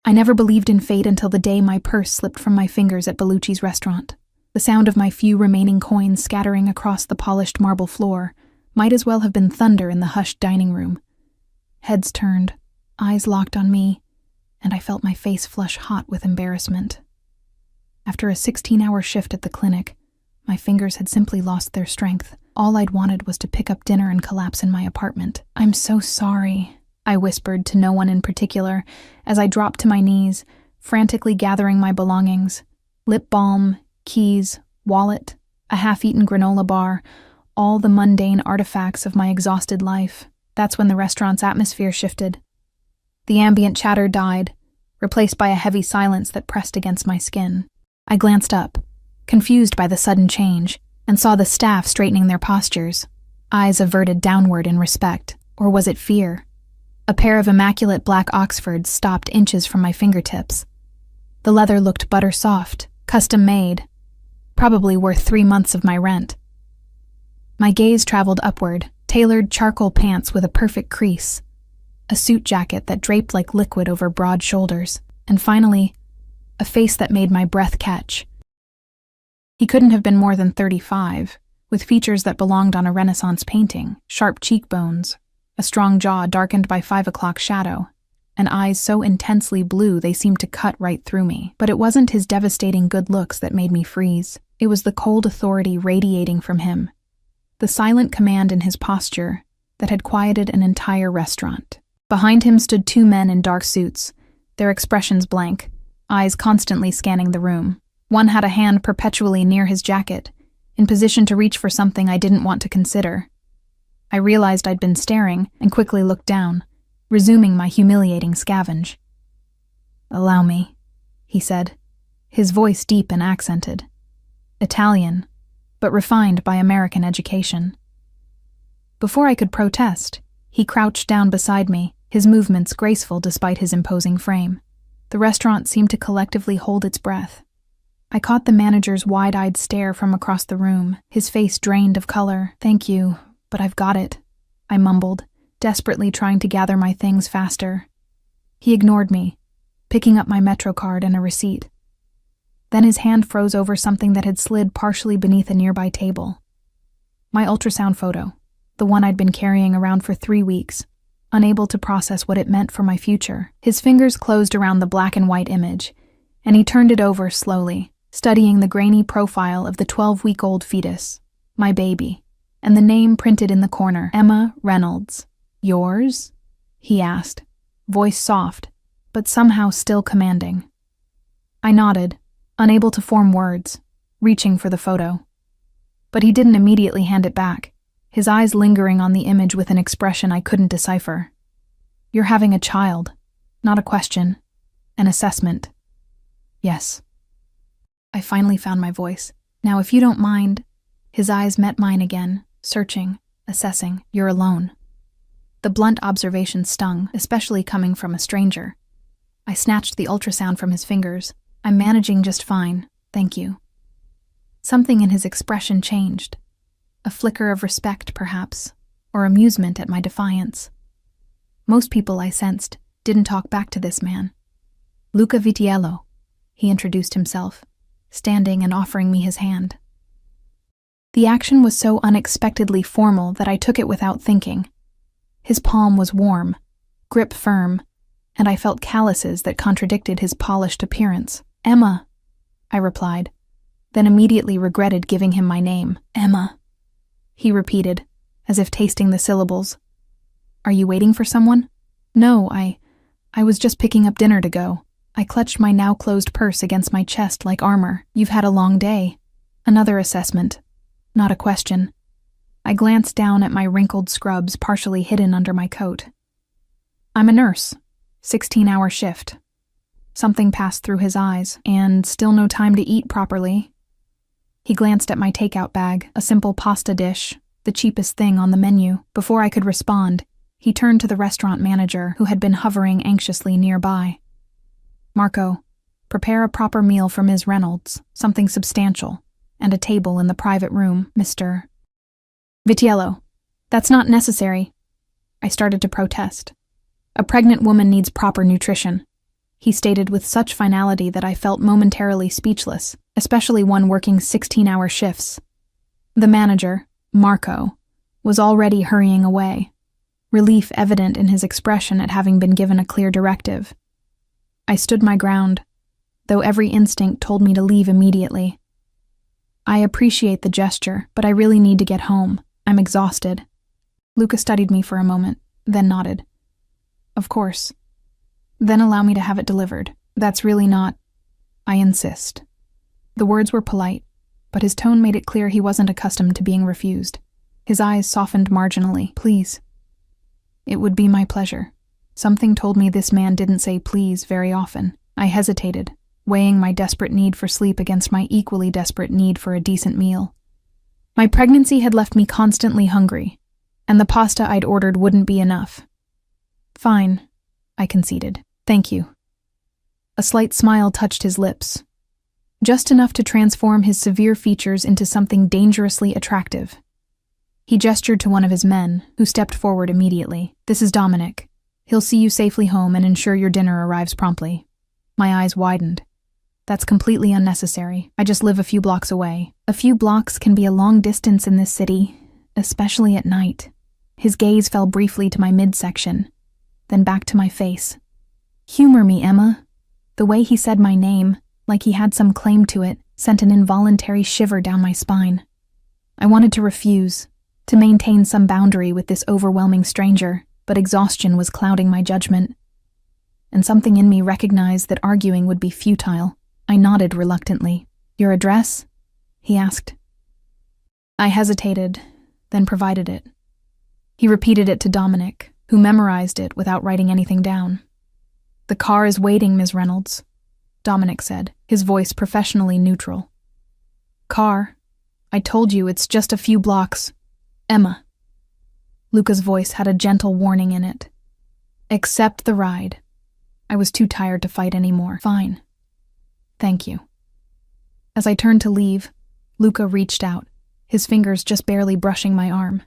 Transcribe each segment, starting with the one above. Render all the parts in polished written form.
I never believed in fate until the day my purse slipped from my fingers at Bellucci's restaurant. The sound of my few remaining coins scattering across the polished marble floor might as well have been thunder in the hushed dining room. Heads turned, eyes locked on me, and I felt my face flush hot with embarrassment. After a 16-hour shift at the clinic, my fingers had simply lost their strength. All I'd wanted was to pick up dinner and collapse in my apartment. "I'm so sorry," I whispered to no one in particular as I dropped to my knees, frantically gathering my belongings. Lip balm, keys, wallet, a half-eaten granola bar, all the mundane artifacts of my exhausted life. That's when the restaurant's atmosphere shifted. The ambient chatter died, replaced by a heavy silence that pressed against my skin. I glanced up, confused by the sudden change, and saw the staff straightening their postures, eyes averted downward in respect. Or was it fear? A pair of immaculate black Oxfords stopped inches from my fingertips. The leather looked butter-soft, custom-made, probably worth 3 months of my rent. My gaze traveled upward, tailored charcoal pants with a perfect crease, a suit jacket that draped like liquid over broad shoulders, and finally, a face that made my breath catch. He couldn't have been more than 35, with features that belonged on a Renaissance painting, sharp cheekbones, a strong jaw darkened by 5 o'clock shadow, and eyes so intensely blue they seemed to cut right through me. But it wasn't his devastating good looks that made me freeze. It was the cold authority radiating from him, the silent command in his posture that had quieted an entire restaurant. Behind him stood 2 men in dark suits, their expressions blank, eyes constantly scanning the room. One had a hand perpetually near his jacket, in position to reach for something I didn't want to consider. I realized I'd been staring and quickly looked down, resuming my humiliating scavenge. "Allow me," he said, his voice deep and accented. Italian, but refined by American education. Before I could protest, he crouched down beside me, his movements graceful despite his imposing frame. The restaurant seemed to collectively hold its breath. I caught the manager's wide-eyed stare from across the room, his face drained of color. "Thank you, but I've got it," I mumbled, desperately trying to gather my things faster. He ignored me, picking up my Metro card and a receipt. Then his hand froze over something that had slid partially beneath a nearby table. My ultrasound photo, the one I'd been carrying around for 3 weeks, unable to process what it meant for my future. His fingers closed around the black and white image, and he turned it over slowly, studying the grainy profile of the 12-week-old fetus, my baby, and the name printed in the corner, Emma Reynolds. "Yours?" he asked, voice soft, but somehow still commanding. I nodded, unable to form words, reaching for the photo. But he didn't immediately hand it back, his eyes lingering on the image with an expression I couldn't decipher. "You're having a child, not a question, an assessment." "Yes." I finally found my voice. "Now, if you don't mind..." His eyes met mine again, searching, assessing. "You're alone." The blunt observation stung, especially coming from a stranger. I snatched the ultrasound from his fingers. "I'm managing just fine, thank you." Something in his expression changed. A flicker of respect, perhaps, or amusement at my defiance. Most people, I sensed, didn't talk back to this man. "Luca Vitiello," he introduced himself, standing and offering me his hand. The action was so unexpectedly formal that I took it without thinking. His palm was warm, grip firm, and I felt calluses that contradicted his polished appearance. "Emma," I replied, then immediately regretted giving him my name. "Emma," he repeated, as if tasting the syllables. "Are you waiting for someone?" "No, I was just picking up dinner to go." I clutched my now-closed purse against my chest like armor. "You've had a long day." Another assessment, not a question. I glanced down at my wrinkled scrubs partially hidden under my coat. "I'm a nurse. 16-hour shift." Something passed through his eyes, and still no time to eat properly. He glanced at my takeout bag, a simple pasta dish, the cheapest thing on the menu. Before I could respond, he turned to the restaurant manager, who had been hovering anxiously nearby. "Marco, prepare a proper meal for Ms. Reynolds, something substantial, and a table in the private room, Mr. Vitiello." "That's not necessary." I started to protest. "A pregnant woman needs proper nutrition." he stated with such finality that I felt momentarily speechless, especially one working 16-hour shifts. The manager, Marco, was already hurrying away, relief evident in his expression at having been given a clear directive. I stood my ground, though every instinct told me to leave immediately. I appreciate the gesture, but I really need to get home. I'm exhausted. Luca studied me for a moment, then nodded. Of course. Then allow me to have it delivered. That's really not... I insist. The words were polite, but his tone made it clear he wasn't accustomed to being refused. His eyes softened marginally. Please. It would be my pleasure. Something told me this man didn't say please very often. I hesitated, weighing my desperate need for sleep against my equally desperate need for a decent meal. My pregnancy had left me constantly hungry, and the pasta I'd ordered wouldn't be enough. Fine, I conceded. Thank you. A slight smile touched his lips, just enough to transform his severe features into something dangerously attractive. He gestured to one of his men, who stepped forward immediately. This is Dominic. He'll see you safely home and ensure your dinner arrives promptly. My eyes widened. That's completely unnecessary. I just live a few blocks away. A few blocks can be a long distance in this city, especially at night. His gaze fell briefly to my midsection, then back to my face. Humor me, Emma. The way he said my name, like he had some claim to it, sent an involuntary shiver down my spine. I wanted to refuse, to maintain some boundary with this overwhelming stranger, but exhaustion was clouding my judgment. And something in me recognized that arguing would be futile. I nodded reluctantly. Your address? He asked. I hesitated, then provided it. He repeated it to Dominic, who memorized it without writing anything down. The car is waiting, Ms. Reynolds, Dominic said, his voice professionally neutral. Car? I told you it's just a few blocks. Emma. Luca's voice had a gentle warning in it. Accept the ride. I was too tired to fight anymore. Fine. Thank you. As I turned to leave, Luca reached out, his fingers just barely brushing my arm.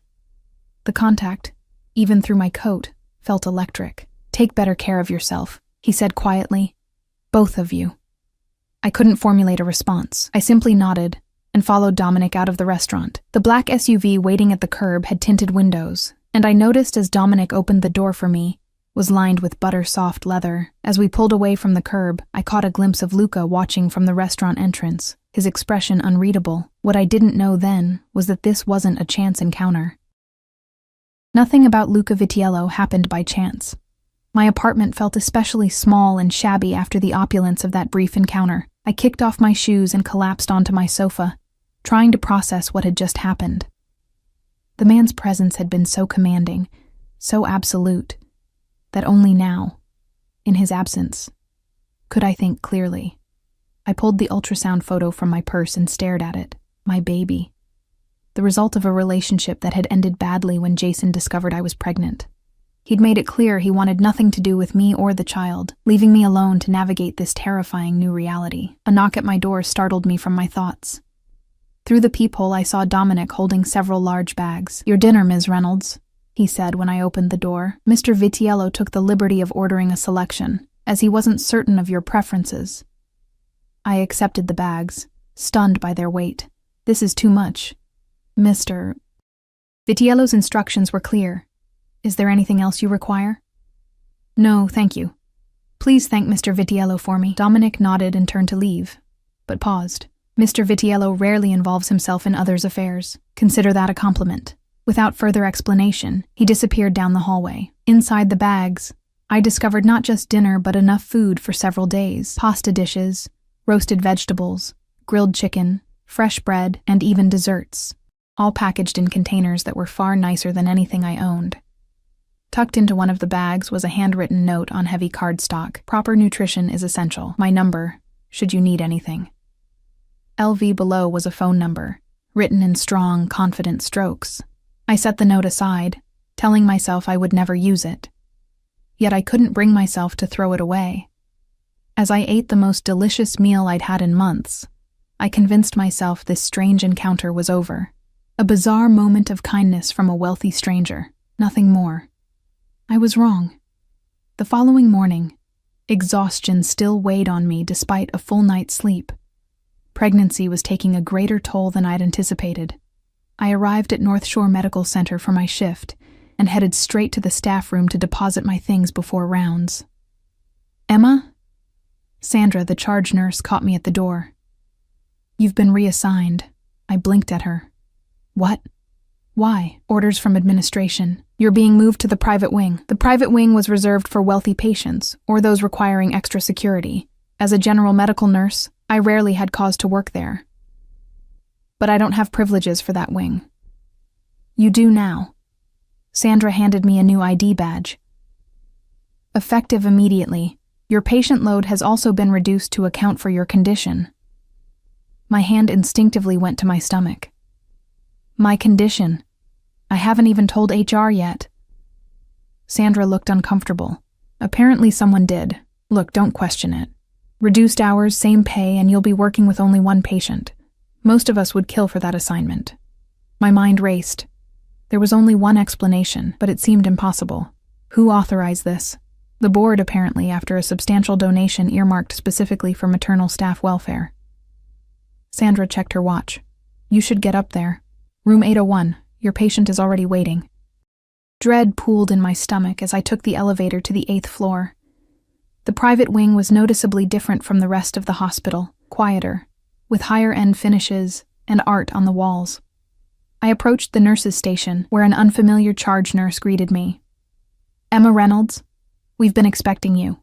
The contact, even through my coat, felt electric. Take better care of yourself, he said quietly. Both of you. I couldn't formulate a response. I simply nodded and followed Dominic out of the restaurant. The black SUV waiting at the curb had tinted windows, and I noticed as Dominic opened the door for me, was lined with butter-soft leather. As we pulled away from the curb, I caught a glimpse of Luca watching from the restaurant entrance, his expression unreadable. What I didn't know then was that this wasn't a chance encounter. Nothing about Luca Vitiello happened by chance. My apartment felt especially small and shabby after the opulence of that brief encounter. I kicked off my shoes and collapsed onto my sofa, trying to process what had just happened. The man's presence had been so commanding, so absolute, that only now, in his absence, could I think clearly. I pulled the ultrasound photo from my purse and stared at it. My baby. The result of a relationship that had ended badly when Jason discovered I was pregnant. He'd made it clear he wanted nothing to do with me or the child, leaving me alone to navigate this terrifying new reality. A knock at my door startled me from my thoughts. Through the peephole, I saw Dominic holding several large bags. Your dinner, Ms. Reynolds, he said when I opened the door. Mr. Vitiello took the liberty of ordering a selection, as he wasn't certain of your preferences. I accepted the bags, stunned by their weight. This is too much. Mr. Vitiello's instructions were clear. Is there anything else you require? No, thank you. Please thank Mr. Vitiello for me. Dominic nodded and turned to leave, but paused. Mr. Vitiello rarely involves himself in others' affairs. Consider that a compliment. Without further explanation, he disappeared down the hallway. Inside the bags, I discovered not just dinner but enough food for several days. Pasta dishes, roasted vegetables, grilled chicken, fresh bread, and even desserts, all packaged in containers that were far nicer than anything I owned. Tucked into one of the bags was a handwritten note on heavy cardstock. Proper nutrition is essential. My number, should you need anything. LV below was a phone number, written in strong, confident strokes. I set the note aside, telling myself I would never use it. Yet I couldn't bring myself to throw it away. As I ate the most delicious meal I'd had in months, I convinced myself this strange encounter was over. A bizarre moment of kindness from a wealthy stranger, nothing more. I was wrong. The following morning, Exhaustion still weighed on me despite a full night's sleep. Pregnancy was taking a greater toll than I'd anticipated. I arrived at North Shore Medical Center for my shift and headed straight to the staff room to deposit my things before rounds. "Emma?" Sandra, the charge nurse, caught me at the door. "You've been reassigned." I blinked at her. "What? Why?" "Orders from administration. You're being moved to the private wing." The private wing was reserved for wealthy patients or those requiring extra security. As a general medical nurse, I rarely had cause to work there. But I don't have privileges for that wing. You do now. Sandra handed me a new ID badge. Effective immediately, your patient load has also been reduced to account for your condition. My hand instinctively went to my stomach. My condition. I haven't even told HR yet. Sandra looked uncomfortable. Apparently someone did. Look, don't question it. Reduced hours, same pay, and you'll be working with only one patient. Most of us would kill for that assignment. My mind raced. There was only one explanation, but it seemed impossible. Who authorized this? The board, apparently, after a substantial donation earmarked specifically for maternal staff welfare. Sandra checked her watch. You should get up there. Room 801. Your patient is already waiting. Dread pooled in my stomach as I took the elevator to the 8th floor. The private wing was noticeably different from the rest of the hospital, quieter, with higher-end finishes and art on the walls. I approached the nurses' station, where an unfamiliar charge nurse greeted me. "Emma Reynolds, we've been expecting you.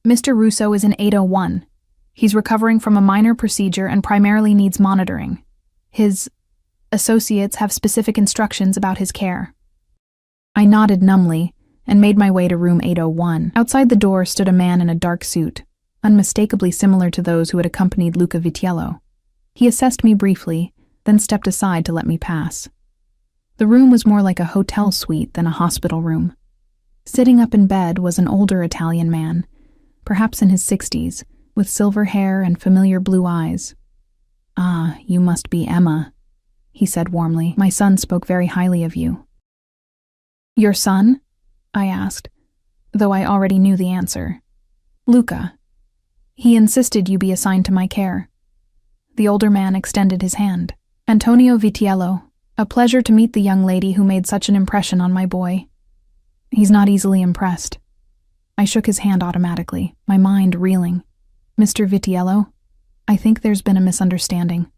Mr. Russo is in 801. He's recovering from a minor procedure and primarily needs monitoring. His associates have specific instructions about his care." I nodded numbly and made my way to room 801. Outside the door stood a man in a dark suit, unmistakably similar to those who had accompanied Luca Vitiello. He assessed me briefly, then stepped aside to let me pass. The room was more like a hotel suite than a hospital room. Sitting up in bed was an older Italian man, perhaps in his 60s, with silver hair and familiar blue eyes. "Ah, you must be Emma," he said warmly. "My son spoke very highly of you." "Your son?" I asked, though I already knew the answer. "Luca. He insisted you be assigned to my care." The older man extended his hand. "Antonio Vitiello. A pleasure to meet the young lady who made such an impression on my boy." He's not easily impressed. I shook his hand automatically, my mind reeling. "Mr. Vitiello, I think there's been a misunderstanding.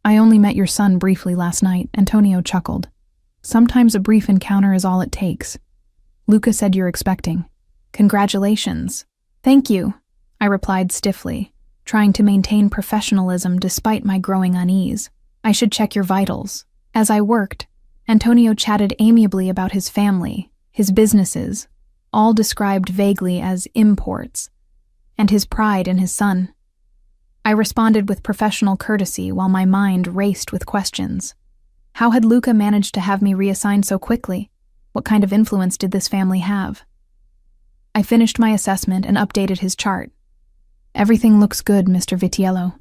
I only met your son briefly last night." Antonio chuckled. "Sometimes a brief encounter is all it takes. Luca said you're expecting." "Congratulations." "Thank you," I replied stiffly, trying to maintain professionalism despite my growing unease. "I should check your vitals." As I worked, Antonio chatted amiably about his family, his businesses, all described vaguely as imports, and his pride in his son. I responded with professional courtesy while my mind raced with questions. How had Luca managed to have me reassigned so quickly? What kind of influence did this family have? I finished my assessment and updated his chart. "Everything looks good, Mr. Vitiello.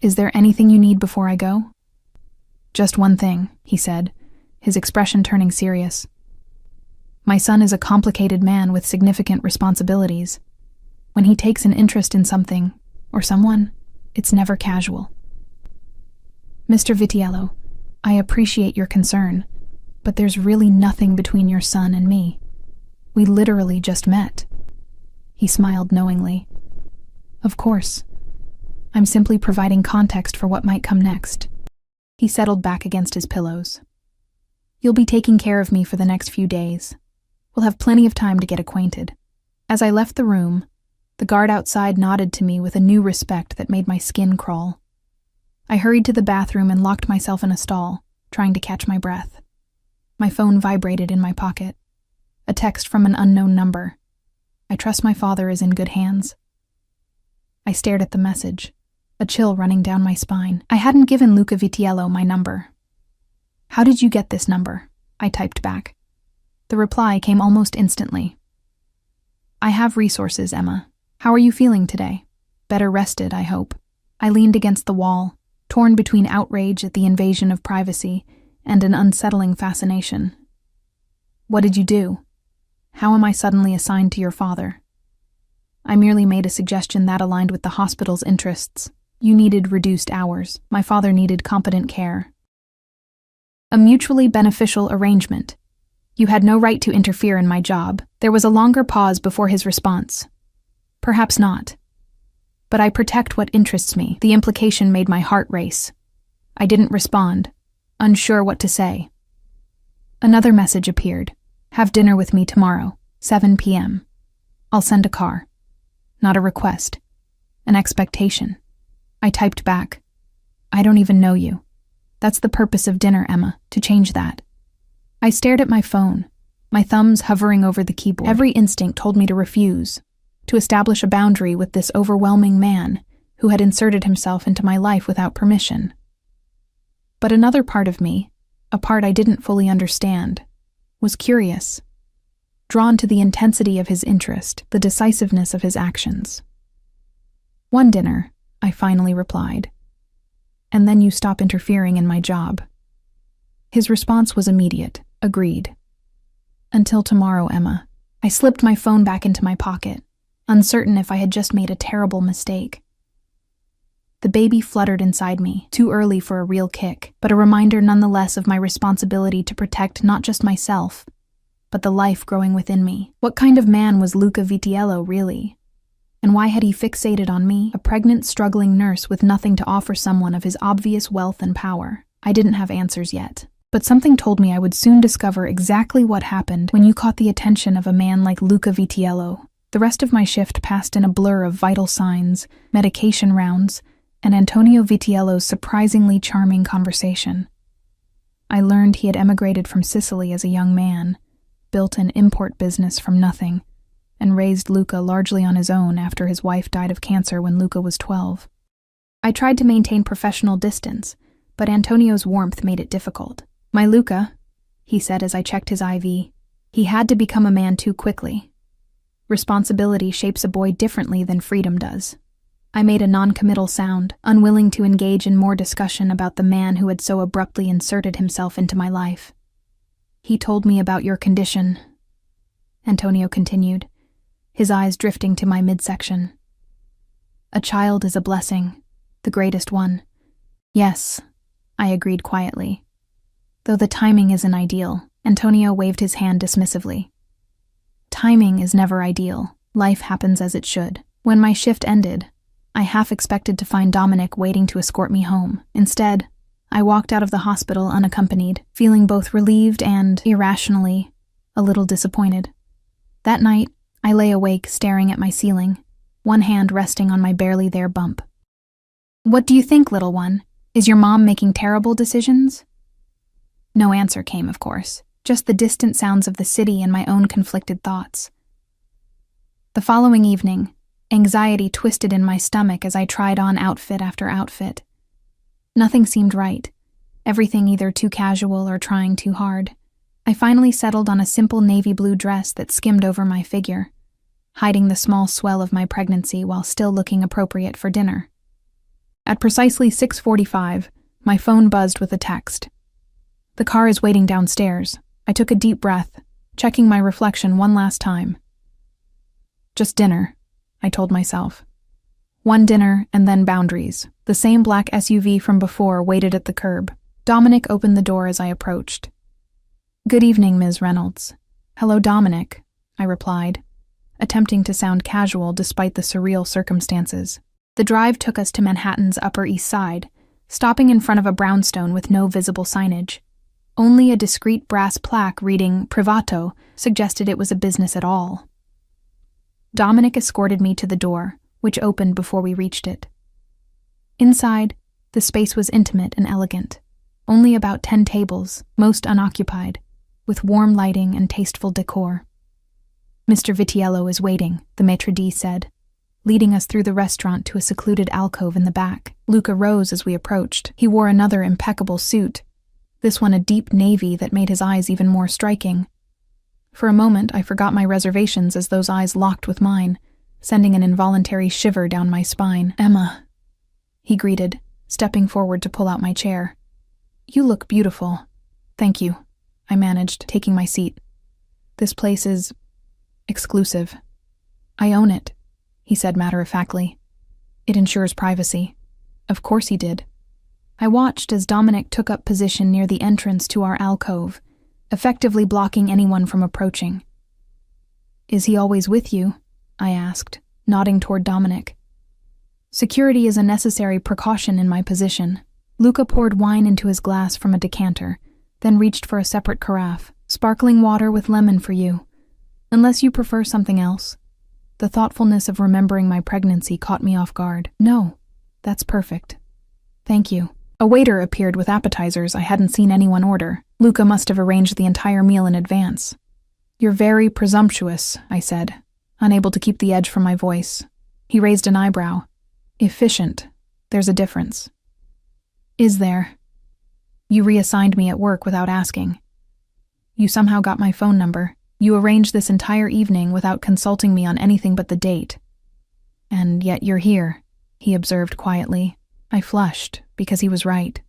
Is there anything you need before I go?" "Just one thing," he said, his expression turning serious. "My son is a complicated man with significant responsibilities. When he takes an interest in something, or someone, it's never casual." "Mr. Vitiello, I appreciate your concern, but there's really nothing between your son and me. We literally just met." He smiled knowingly. "Of course. I'm simply providing context for what might come next." He settled back against his pillows. "You'll be taking care of me for the next few days. We'll have plenty of time to get acquainted." As I left the room, the guard outside nodded to me with a new respect that made my skin crawl. I hurried to the bathroom and locked myself in a stall, trying to catch my breath. My phone vibrated in my pocket. A text from an unknown number. "I trust my father is in good hands." I stared at the message, a chill running down my spine. I hadn't given Luca Vitiello my number. "How did you get this number?" I typed back. The reply came almost instantly. "I have resources, Emma. How are you feeling today? Better rested, I hope." I leaned against the wall, torn between outrage at the invasion of privacy and an unsettling fascination. "What did you do? How am I suddenly assigned to your father?" I merely made a suggestion that aligned with the hospital's interests. You needed reduced hours. My father needed competent care. A mutually beneficial arrangement. You had no right to interfere in my job. There was a longer pause before his response. Perhaps not. But I protect what interests me. The implication made my heart race. I didn't respond, unsure what to say. Another message appeared. Have dinner with me tomorrow, 7 p.m. I'll send a car. Not a request. An expectation. I typed back. I don't even know you. That's the purpose of dinner, Emma, to change that. I stared at my phone, my thumbs hovering over the keyboard. Every instinct told me to refuse, to establish a boundary with this overwhelming man who had inserted himself into my life without permission. But another part of me, a part I didn't fully understand, was curious, drawn to the intensity of his interest, the decisiveness of his actions. One dinner, I finally replied. And then you stop interfering in my job. His response was immediate. Agreed. Until tomorrow, Emma. I slipped my phone back into my pocket, uncertain if I had just made a terrible mistake. The baby fluttered inside me, too early for a real kick, but a reminder nonetheless of my responsibility to protect not just myself, but the life growing within me. What kind of man was Luca Vitiello, really? And why had he fixated on me, a pregnant, struggling nurse with nothing to offer someone of his obvious wealth and power? I didn't have answers yet, but something told me I would soon discover exactly what happened when you caught the attention of a man like Luca Vitiello. The rest of my shift passed in a blur of vital signs, medication rounds, and Antonio Vitiello's surprisingly charming conversation. I learned he had emigrated from Sicily as a young man, built an import business from nothing, and raised Luca largely on his own after his wife died of cancer when Luca was 12. I tried to maintain professional distance, but Antonio's warmth made it difficult. My Luca, he said as I checked his IV, he had to become a man too quickly. Responsibility shapes a boy differently than freedom does. I made a non-committal sound, unwilling to engage in more discussion about the man who had so abruptly inserted himself into my life. He told me about your condition, Antonio continued, his eyes drifting to my midsection. A child is a blessing, the greatest one. Yes, I agreed quietly. Though the timing isn't ideal, Antonio waved his hand dismissively. Timing is never ideal. Life happens as it should. When my shift ended, I half expected to find Dominic waiting to escort me home. Instead, I walked out of the hospital unaccompanied, feeling both relieved and, irrationally, a little disappointed. That night, I lay awake staring at my ceiling, one hand resting on my barely there bump. What do you think, little one? Is your mom making terrible decisions? No answer came, of course, just the distant sounds of the city and my own conflicted thoughts. The following evening, anxiety twisted in my stomach as I tried on outfit after outfit. Nothing seemed right, everything either too casual or trying too hard. I finally settled on a simple navy blue dress that skimmed over my figure, hiding the small swell of my pregnancy while still looking appropriate for dinner. At precisely 6:45, my phone buzzed with a text. The car is waiting downstairs. I took a deep breath, checking my reflection one last time. Just dinner, I told myself. One dinner and then boundaries. The same black SUV from before waited at the curb. Dominic opened the door as I approached. Good evening, Ms. Reynolds. Hello, Dominic, I replied, attempting to sound casual despite the surreal circumstances. The drive took us to Manhattan's Upper East Side, stopping in front of a brownstone with no visible signage. Only a discreet brass plaque reading Privato suggested it was a business at all. Dominic escorted me to the door, which opened before we reached it. Inside, the space was intimate and elegant. Only about 10 tables, most unoccupied, with warm lighting and tasteful decor. Mr. Vitiello is waiting, the maitre d' said, leading us through the restaurant to a secluded alcove in the back. Luca rose as we approached. He wore another impeccable suit, this one a deep navy that made his eyes even more striking. For a moment, I forgot my reservations as those eyes locked with mine, sending an involuntary shiver down my spine. Emma, he greeted, stepping forward to pull out my chair. You look beautiful. Thank you, I managed, taking my seat. This place is exclusive. I own it. he said matter-of-factly. It ensures privacy. Of course he did. I watched as Dominic took up position near the entrance to our alcove, effectively blocking anyone from approaching. Is he always with you? I asked, nodding toward Dominic. Security is a necessary precaution in my position. Luca poured wine into his glass from a decanter, then reached for a separate carafe. Sparkling water with lemon for you. Unless you prefer something else. The thoughtfulness of remembering my pregnancy caught me off guard. No, that's perfect. Thank you. A waiter appeared with appetizers I hadn't seen anyone order. Luca must have arranged the entire meal in advance. You're very presumptuous, I said, unable to keep the edge from my voice. He raised an eyebrow. Efficient. There's a difference. Is there? You reassigned me at work without asking. You somehow got my phone number. You arranged this entire evening without consulting me on anything but the date. And yet you're here, he observed quietly. I flushed, because he was right.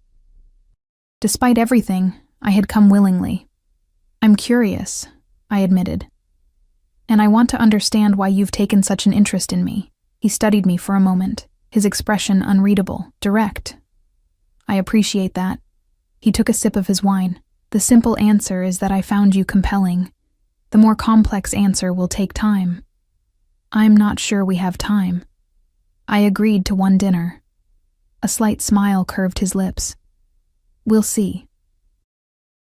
Despite everything, I had come willingly. I'm curious, I admitted. And I want to understand why you've taken such an interest in me. He studied me for a moment, his expression unreadable, direct. I appreciate that. He took a sip of his wine. The simple answer is that I found you compelling. The more complex answer will take time. I'm not sure we have time. I agreed to one dinner. A slight smile curved his lips. We'll see.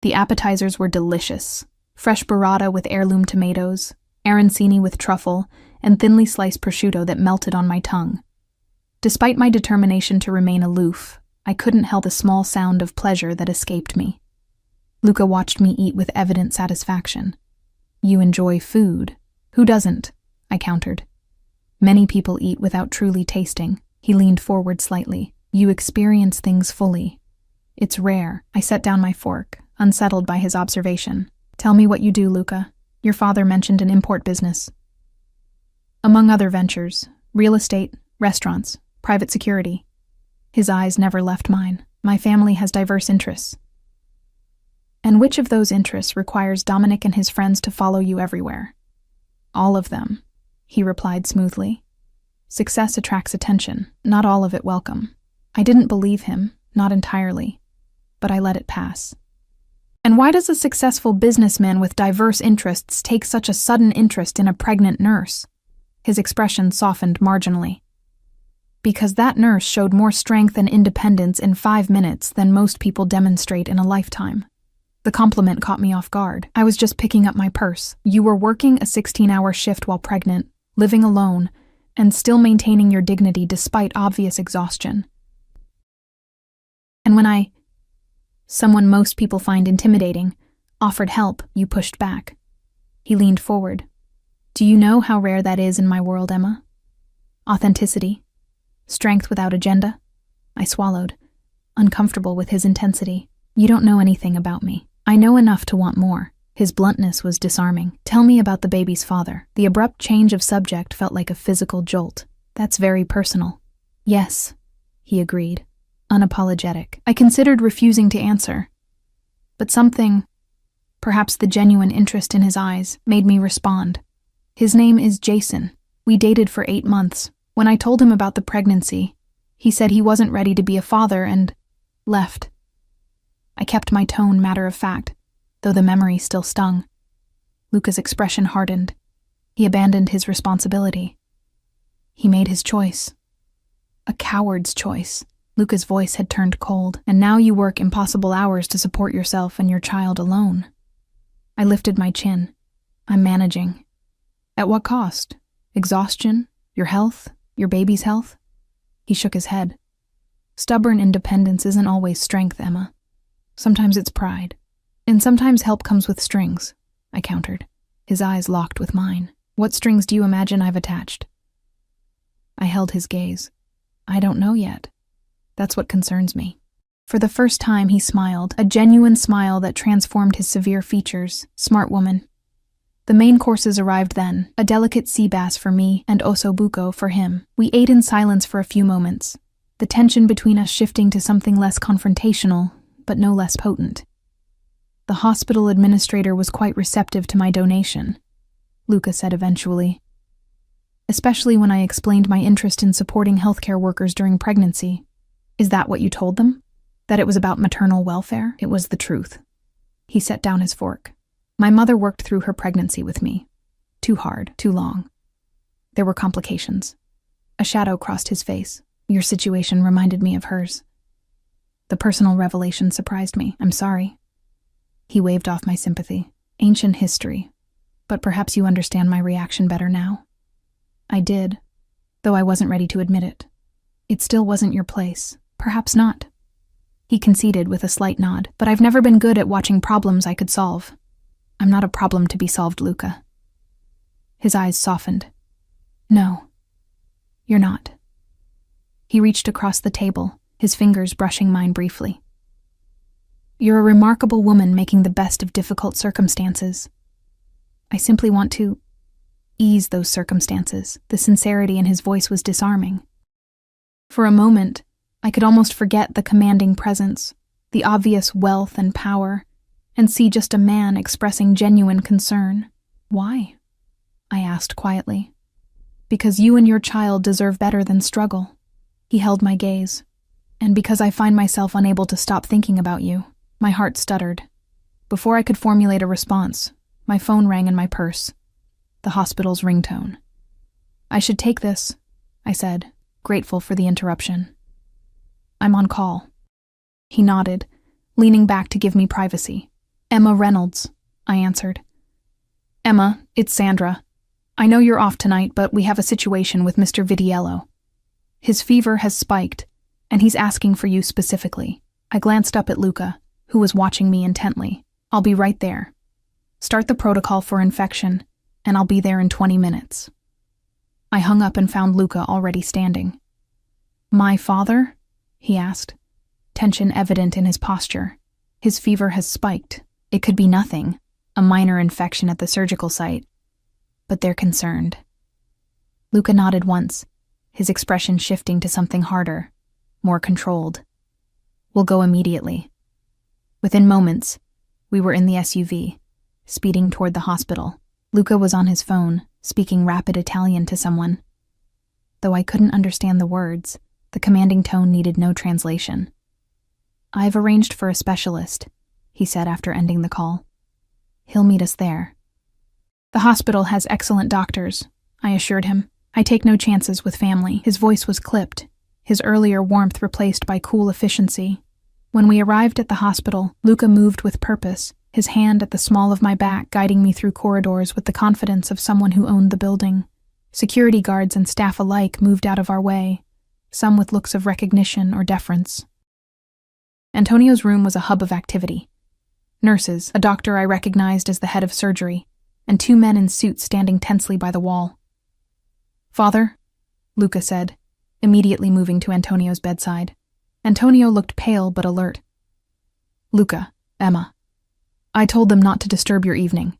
The appetizers were delicious. Fresh burrata with heirloom tomatoes, arancini with truffle, and thinly sliced prosciutto that melted on my tongue. Despite my determination to remain aloof, I couldn't help the small sound of pleasure that escaped me. Luca watched me eat with evident satisfaction. You enjoy food. Who doesn't? I countered. Many people eat without truly tasting. He leaned forward slightly. You experience things fully. It's rare. I set down my fork, unsettled by his observation. Tell me what you do, Luca. Your father mentioned an import business. Among other ventures, real estate, restaurants, private security. His eyes never left mine. My family has diverse interests. And which of those interests requires Dominic and his friends to follow you everywhere? All of them, he replied smoothly. Success attracts attention, not all of it welcome. I didn't believe him, not entirely, but I let it pass. And why does a successful businessman with diverse interests take such a sudden interest in a pregnant nurse? His expression softened marginally. Because that nurse showed more strength and independence in 5 minutes than most people demonstrate in a lifetime. The compliment caught me off guard. I was just picking up my purse. You were working a 16-hour shift while pregnant, living alone, and still maintaining your dignity despite obvious exhaustion. And when someone most people find intimidating, offered help, you pushed back. He leaned forward. Do you know how rare that is in my world, Emma? Authenticity. Strength without agenda? I swallowed, uncomfortable with his intensity. You don't know anything about me. I know enough to want more. His bluntness was disarming. Tell me about the baby's father. The abrupt change of subject felt like a physical jolt. That's very personal. Yes, he agreed, unapologetic. I considered refusing to answer. But something, perhaps the genuine interest in his eyes, made me respond. His name is Jason. We dated for 8 months. When I told him about the pregnancy, he said he wasn't ready to be a father and left. I kept my tone matter of fact, though the memory still stung. Luca's expression hardened. He abandoned his responsibility. He made his choice. A coward's choice. Luca's voice had turned cold. And now you work impossible hours to support yourself and your child alone. I lifted my chin. I'm managing. At what cost? Exhaustion? Your health? Your baby's health? He shook his head. Stubborn independence isn't always strength, Emma. Sometimes it's pride. And sometimes help comes with strings, I countered. His eyes locked with mine. What strings do you imagine I've attached? I held his gaze. I don't know yet. That's what concerns me. For the first time he smiled, a genuine smile that transformed his severe features. Smart woman. The main courses arrived then, a delicate sea bass for me and osso buco for him. We ate in silence for a few moments, the tension between us shifting to something less confrontational, but no less potent. The hospital administrator was quite receptive to my donation, Luca said eventually. especially when I explained my interest in supporting healthcare workers during pregnancy. Is that what you told them? That it was about maternal welfare? It was the truth. He set down his fork. My mother worked through her pregnancy with me. Too hard, too long. There were complications. A shadow crossed his face. Your situation reminded me of hers. The personal revelation surprised me. I'm sorry. He waved off my sympathy. Ancient history. But perhaps you understand my reaction better now. I did, though I wasn't ready to admit it. It still wasn't your place. Perhaps not. He conceded with a slight nod, but I've never been good at watching problems I could solve. I'm not a problem to be solved, Luca. His eyes softened. No, you're not. He reached across the table, his fingers brushing mine briefly. You're a remarkable woman making the best of difficult circumstances. I simply want to ease those circumstances. The sincerity in his voice was disarming. For a moment, I could almost forget the commanding presence, the obvious wealth and power, and see just a man expressing genuine concern. Why? I asked quietly. Because you and your child deserve better than struggle. He held my gaze. And because I find myself unable to stop thinking about you. My heart stuttered. Before I could formulate a response, my phone rang in my purse. The hospital's ringtone. I should take this, I said, grateful for the interruption. I'm on call. He nodded, leaning back to give me privacy. Emma Reynolds, I answered. Emma, it's Sandra. I know you're off tonight, but we have a situation with Mr. Vitiello. His fever has spiked, and he's asking for you specifically. I glanced up at Luca, who was watching me intently. I'll be right there. Start the protocol for infection, and I'll be there in 20 minutes. I hung up and found Luca already standing. My father? He asked, tension evident in his posture. His fever has spiked. It could be nothing, a minor infection at the surgical site. But they're concerned. Luca nodded once, his expression shifting to something harder, more controlled. We'll go immediately. Within moments, we were in the SUV, speeding toward the hospital. Luca was on his phone, speaking rapid Italian to someone. Though I couldn't understand the words, the commanding tone needed no translation. I've arranged for a specialist, he said after ending the call. He'll meet us there. The hospital has excellent doctors, I assured him. I take no chances with family. His voice was clipped, his earlier warmth replaced by cool efficiency. When we arrived at the hospital, Luca moved with purpose, his hand at the small of my back guiding me through corridors with the confidence of someone who owned the building. Security guards and staff alike moved out of our way, some with looks of recognition or deference. Antonio's room was a hub of activity. Nurses, a doctor I recognized as the head of surgery, and 2 men in suits standing tensely by the wall. Father, Luca said, immediately moving to Antonio's bedside. Antonio looked pale but alert. Luca, Emma. I told them not to disturb your evening.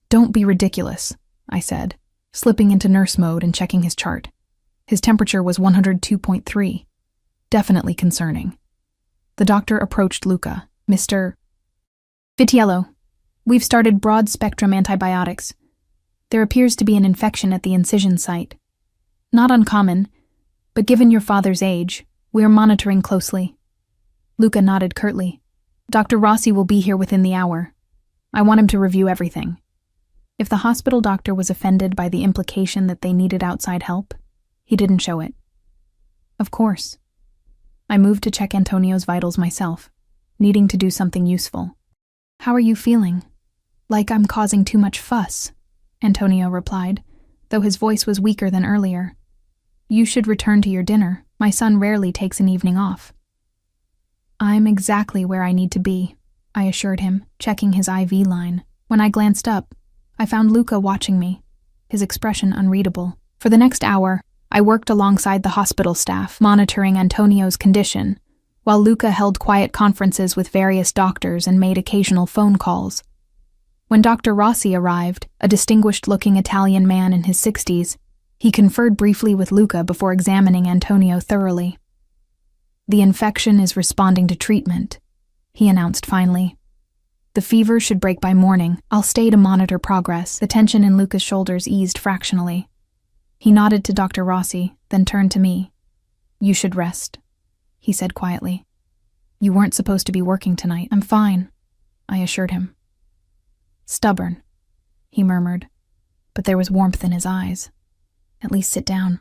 Don't be ridiculous, I said, slipping into nurse mode and checking his chart. His temperature was 102.3. Definitely concerning. The doctor approached Luca. Mr. Vitiello, we've started broad-spectrum antibiotics. There appears to be an infection at the incision site. Not uncommon, but given your father's age, we are monitoring closely. Luca nodded curtly. Dr. Rossi will be here within the hour. I want him to review everything. If the hospital doctor was offended by the implication that they needed outside help, he didn't show it. Of course. I moved to check Antonio's vitals myself, needing to do something useful. How are you feeling? Like I'm causing too much fuss, Antonio replied, though his voice was weaker than earlier. You should return to your dinner. My son rarely takes an evening off. I'm exactly where I need to be, I assured him, checking his IV line. When I glanced up, I found Luca watching me, his expression unreadable. For the next hour, I worked alongside the hospital staff, monitoring Antonio's condition, while Luca held quiet conferences with various doctors and made occasional phone calls. When Dr. Rossi arrived, a distinguished-looking Italian man in his 60s, he conferred briefly with Luca before examining Antonio thoroughly. The infection is responding to treatment, he announced finally. The fever should break by morning. I'll stay to monitor progress. The tension in Luca's shoulders eased fractionally. He nodded to Dr. Rossi, then turned to me. "You should rest," he said quietly. "You weren't supposed to be working tonight." "I'm fine," I assured him. "Stubborn," he murmured, but there was warmth in his eyes. "At least sit down."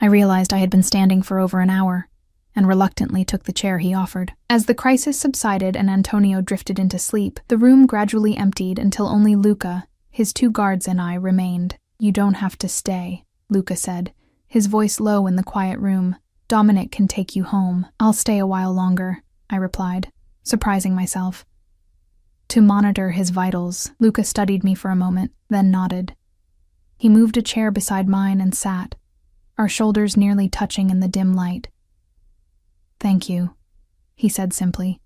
I realized I had been standing for over an hour, and reluctantly took the chair he offered. As the crisis subsided and Antonio drifted into sleep, the room gradually emptied until only Luca, his 2 guards, and I remained. "You don't have to stay," Luca said, his voice low in the quiet room. "Dominic can take you home." "I'll stay a while longer," I replied, surprising myself. "To monitor his vitals." Luca studied me for a moment, then nodded. He moved a chair beside mine and sat, our shoulders nearly touching in the dim light. "Thank you," he said simply.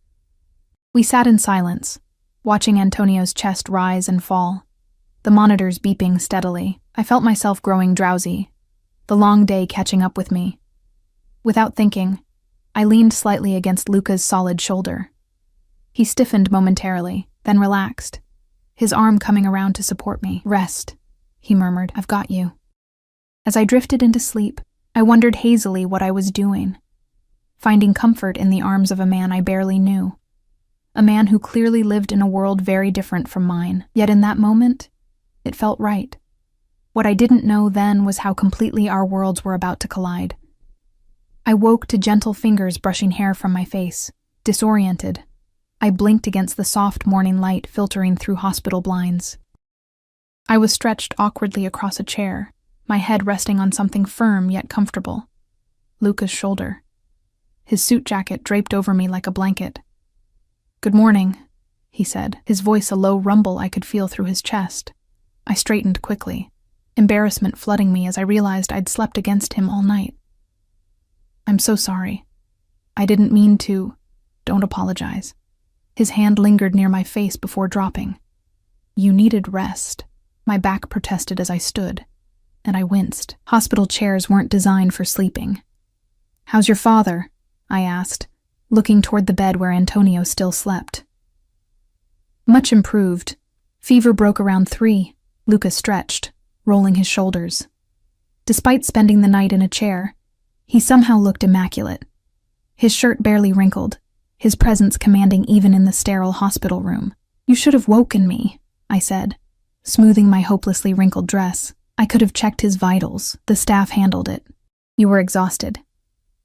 We sat in silence, watching Antonio's chest rise and fall, the monitors beeping steadily. I felt myself growing drowsy, the long day catching up with me. Without thinking, I leaned slightly against Luca's solid shoulder. He stiffened momentarily, then relaxed, his arm coming around to support me. "Rest," he murmured. "I've got you." As I drifted into sleep, I wondered hazily what I was doing, finding comfort in the arms of a man I barely knew, a man who clearly lived in a world very different from mine. Yet in that moment, it felt right. What I didn't know then was how completely our worlds were about to collide. I woke to gentle fingers brushing hair from my face. Disoriented, I blinked against the soft morning light filtering through hospital blinds. I was stretched awkwardly across a chair, my head resting on something firm yet comfortable. Luca's shoulder. His suit jacket draped over me like a blanket. "Good morning," he said, his voice a low rumble I could feel through his chest. I straightened quickly, embarrassment flooding me as I realized I'd slept against him all night. "I'm so sorry. I didn't mean to." "Don't apologize." His hand lingered near my face before dropping. "You needed rest," my back protested as I stood, and I winced. Hospital chairs weren't designed for sleeping. "How's your father?" I asked, looking toward the bed where Antonio still slept. "Much improved. Fever broke around 3, Luca stretched, rolling his shoulders. Despite spending the night in a chair, he somehow looked immaculate. His shirt barely wrinkled, his presence commanding even in the sterile hospital room. "You should have woken me," I said, smoothing my hopelessly wrinkled dress. "I could have checked his vitals. The staff handled it." "You were exhausted."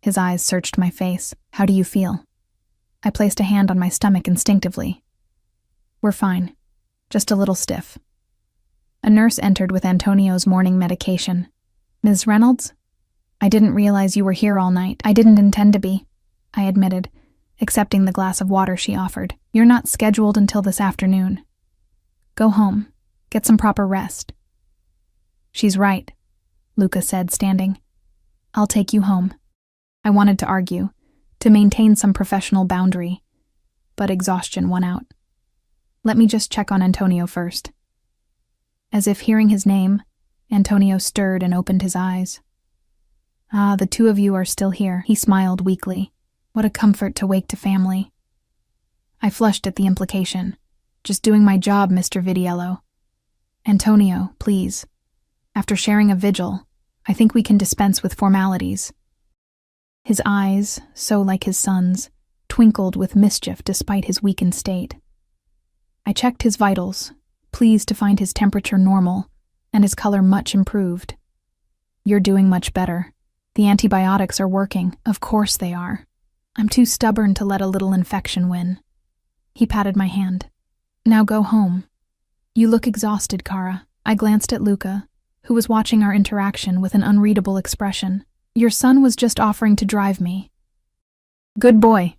His eyes searched my face. "How do you feel?" I placed a hand on my stomach instinctively. "We're fine. Just a little stiff." A nurse entered with Antonio's morning medication. "Ms. Reynolds?" "I didn't realize you were here all night." "I didn't intend to be," I admitted, accepting the glass of water she offered. "You're not scheduled until this afternoon. Go home. Get some proper rest." "She's right," Luca said, standing. "I'll take you home." I wanted to argue, to maintain some professional boundary, but exhaustion won out. "Let me just check on Antonio first." As if hearing his name, Antonio stirred and opened his eyes. "Ah, the 2 of you are still here," he smiled weakly. "What a comfort to wake to family." I flushed at the implication. "Just doing my job, Mr. Vidiello." "Antonio, please. After sharing a vigil, I think we can dispense with formalities." His eyes, so like his son's, twinkled with mischief despite his weakened state. I checked his vitals, pleased to find his temperature normal and his color much improved. "You're doing much better. The antibiotics are working." "Of course they are. I'm too stubborn to let a little infection win." He patted my hand. "Now go home. You look exhausted, Kara." I glanced at Luca, who was watching our interaction with an unreadable expression. "Your son was just offering to drive me." "Good boy,"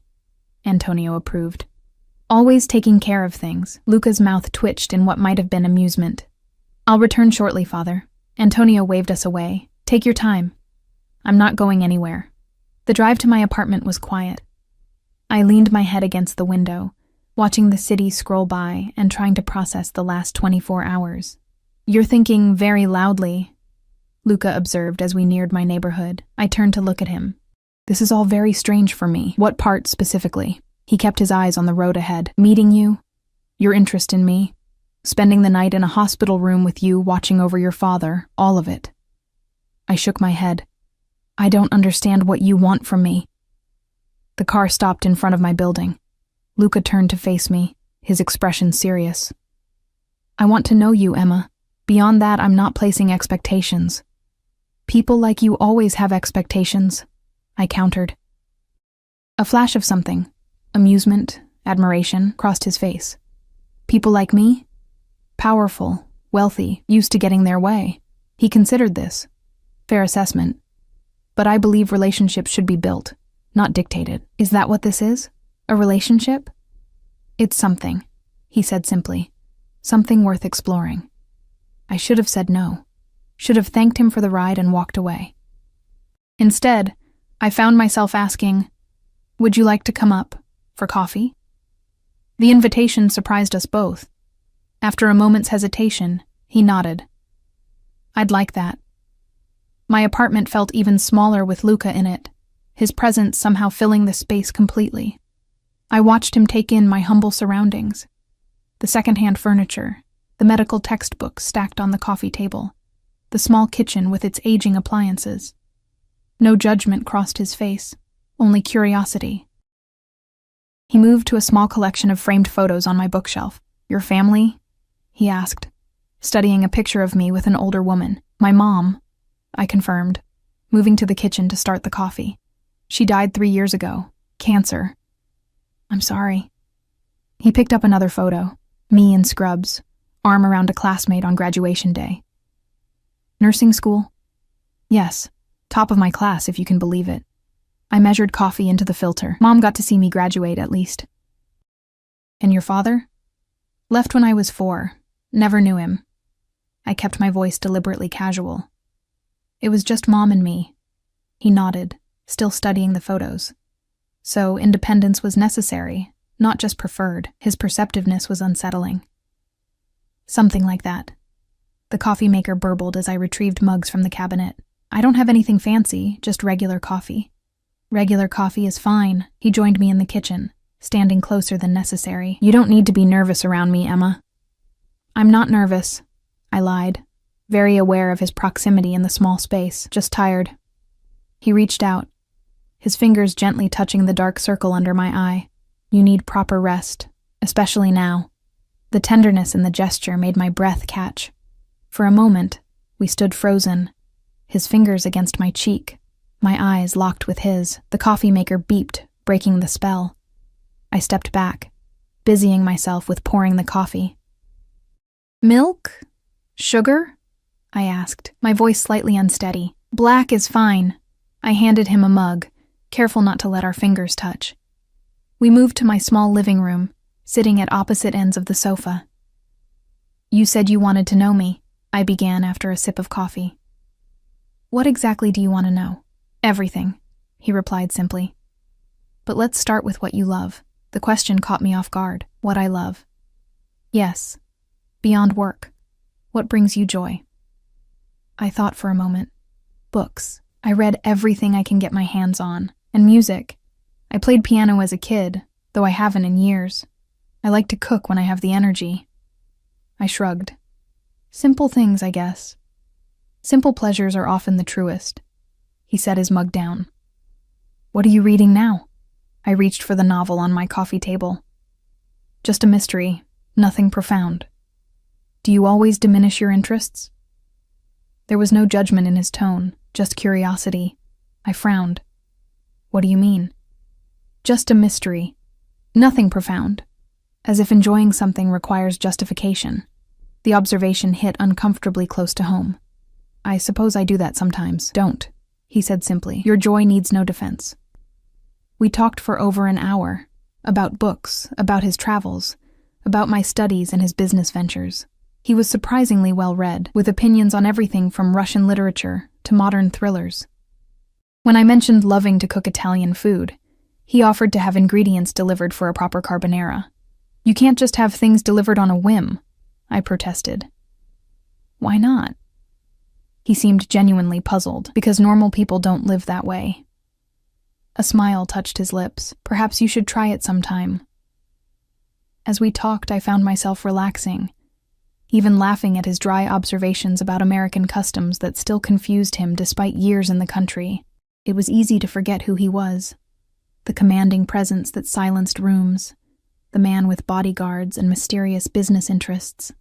Antonio approved. "Always taking care of things." Luca's mouth twitched in what might have been amusement. "I'll return shortly, Father." Antonio waved us away. "Take your time. I'm not going anywhere." The drive to my apartment was quiet. I leaned my head against the window, watching the city scroll by and trying to process the last 24 hours. "You're thinking very loudly," Luca observed as we neared my neighborhood. I turned to look at him. "This is all very strange for me." "What part specifically?" He kept his eyes on the road ahead. "Meeting you, your interest in me, spending the night in a hospital room with you watching over your father, all of it." I shook my head. I don't understand what you want from me. The car stopped in front of my building. Luca turned to face me, his expression serious. I want to know you, Emma. Beyond that, I'm not placing expectations. People like you always have expectations, I countered. A flash of something, amusement, admiration, crossed his face. People like me? Powerful, wealthy, used to getting their way. He considered this. Fair assessment. But I believe relationships should be built, not dictated. Is that what this is? A relationship? It's something, he said simply. Something worth exploring. I should have said no. Should have thanked him for the ride and walked away. Instead, I found myself asking, would you like to come up for coffee? The invitation surprised us both. After a moment's hesitation, he nodded. I'd like that. My apartment felt even smaller with Luca in it, his presence somehow filling the space completely. I watched him take in my humble surroundings. The secondhand furniture, the medical textbooks stacked on the coffee table, the small kitchen with its aging appliances. No judgment crossed his face, only curiosity. He moved to a small collection of framed photos on my bookshelf. Your family? He asked, studying a picture of me with an older woman. My mom, I confirmed, moving to the kitchen to start the coffee. She died 3 years ago. Cancer. I'm sorry. He picked up another photo, me in scrubs, arm around a classmate on graduation day. Nursing school? Yes, top of my class if you can believe it. I measured coffee into the filter. Mom got to see me graduate at least. And your father? Left when I was 4. Never knew him. I kept my voice deliberately casual. It was just Mom and me. He nodded, still studying the photos. So independence was necessary, not just preferred. His perceptiveness was unsettling. Something like that. The coffee maker burbled as I retrieved mugs from the cabinet. I don't have anything fancy, just regular coffee. Regular coffee is fine. He joined me in the kitchen, standing closer than necessary. You don't need to be nervous around me, Emma. I'm not nervous, I lied, very aware of his proximity in the small space, just tired. He reached out, his fingers gently touching the dark circle under my eye. You need proper rest, especially now. The tenderness in the gesture made my breath catch. For a moment, we stood frozen, his fingers against my cheek, my eyes locked with his. The coffee maker beeped, breaking the spell. I stepped back, busying myself with pouring the coffee. Milk? Sugar? I asked, my voice slightly unsteady. Black is fine. I handed him a mug, careful not to let our fingers touch. We moved to my small living room, sitting at opposite ends of the sofa. You said you wanted to know me, I began after a sip of coffee. What exactly do you want to know? Everything, he replied simply. But let's start with what you love. The question caught me off guard. What I love. Yes. Beyond work. What brings you joy? I thought for a moment. Books. I read everything I can get my hands on. And music. I played piano as a kid, though I haven't in years. I like to cook when I have the energy. I shrugged. Simple things, I guess. Simple pleasures are often the truest. He set his mug down. What are you reading now? I reached for the novel on my coffee table. Just a mystery, nothing profound. Do you always diminish your interests? There was no judgment in his tone, just curiosity. I frowned. What do you mean? Just a mystery, nothing profound, as if enjoying something requires justification. The observation hit uncomfortably close to home. I suppose I do that sometimes. Don't, he said simply. Your joy needs no defense. We talked for over an hour, about books, about his travels, about my studies and his business ventures. He was surprisingly well-read, with opinions on everything from Russian literature to modern thrillers. When I mentioned loving to cook Italian food, he offered to have ingredients delivered for a proper carbonara. You can't just have things delivered on a whim, I protested. Why not? He seemed genuinely puzzled, because normal people don't live that way. A smile touched his lips. Perhaps you should try it sometime. As we talked, I found myself relaxing. even laughing at his dry observations about American customs that still confused him despite years in the country. It was easy to forget who he was. The commanding presence that silenced rooms, the man with bodyguards and mysterious business interests.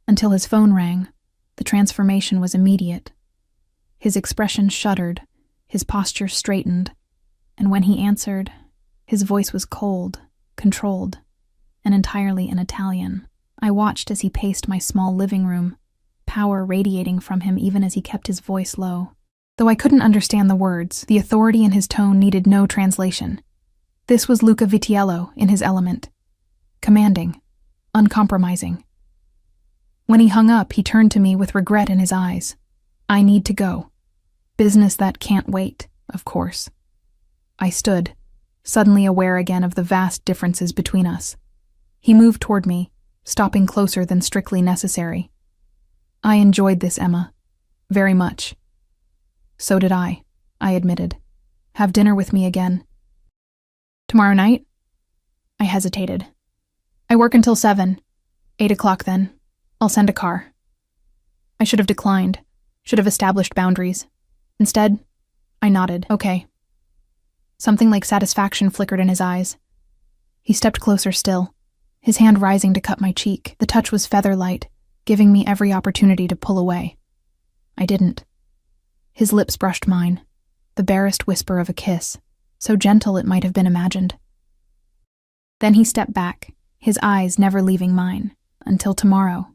Until his phone rang, the transformation was immediate. His expression shuddered, his posture straightened, and when he answered, his voice was cold, controlled, and entirely in Italian. I watched as he paced my small living room, power radiating from him even as he kept his voice low. Though I couldn't understand the words, the authority in his tone needed no translation. This was Luca Vitiello in his element. Commanding, uncompromising. When he hung up, he turned to me with regret in his eyes. I need to go. Business that can't wait, of course. I stood, suddenly aware again of the vast differences between us. He moved toward me, stopping closer than strictly necessary. I enjoyed this, Emma. Very much. So did I admitted. Have dinner with me again. Tomorrow night? I hesitated. I work until 7. 8 o'clock then. I'll send a car. I should have declined. Should have established boundaries. Instead, I nodded. Okay. Something like satisfaction flickered in his eyes. He stepped closer still, his hand rising to cut my cheek. The touch was feather-light, giving me every opportunity to pull away. I didn't. His lips brushed mine, the barest whisper of a kiss, so gentle it might have been imagined. Then he stepped back, his eyes never leaving mine. Until tomorrow,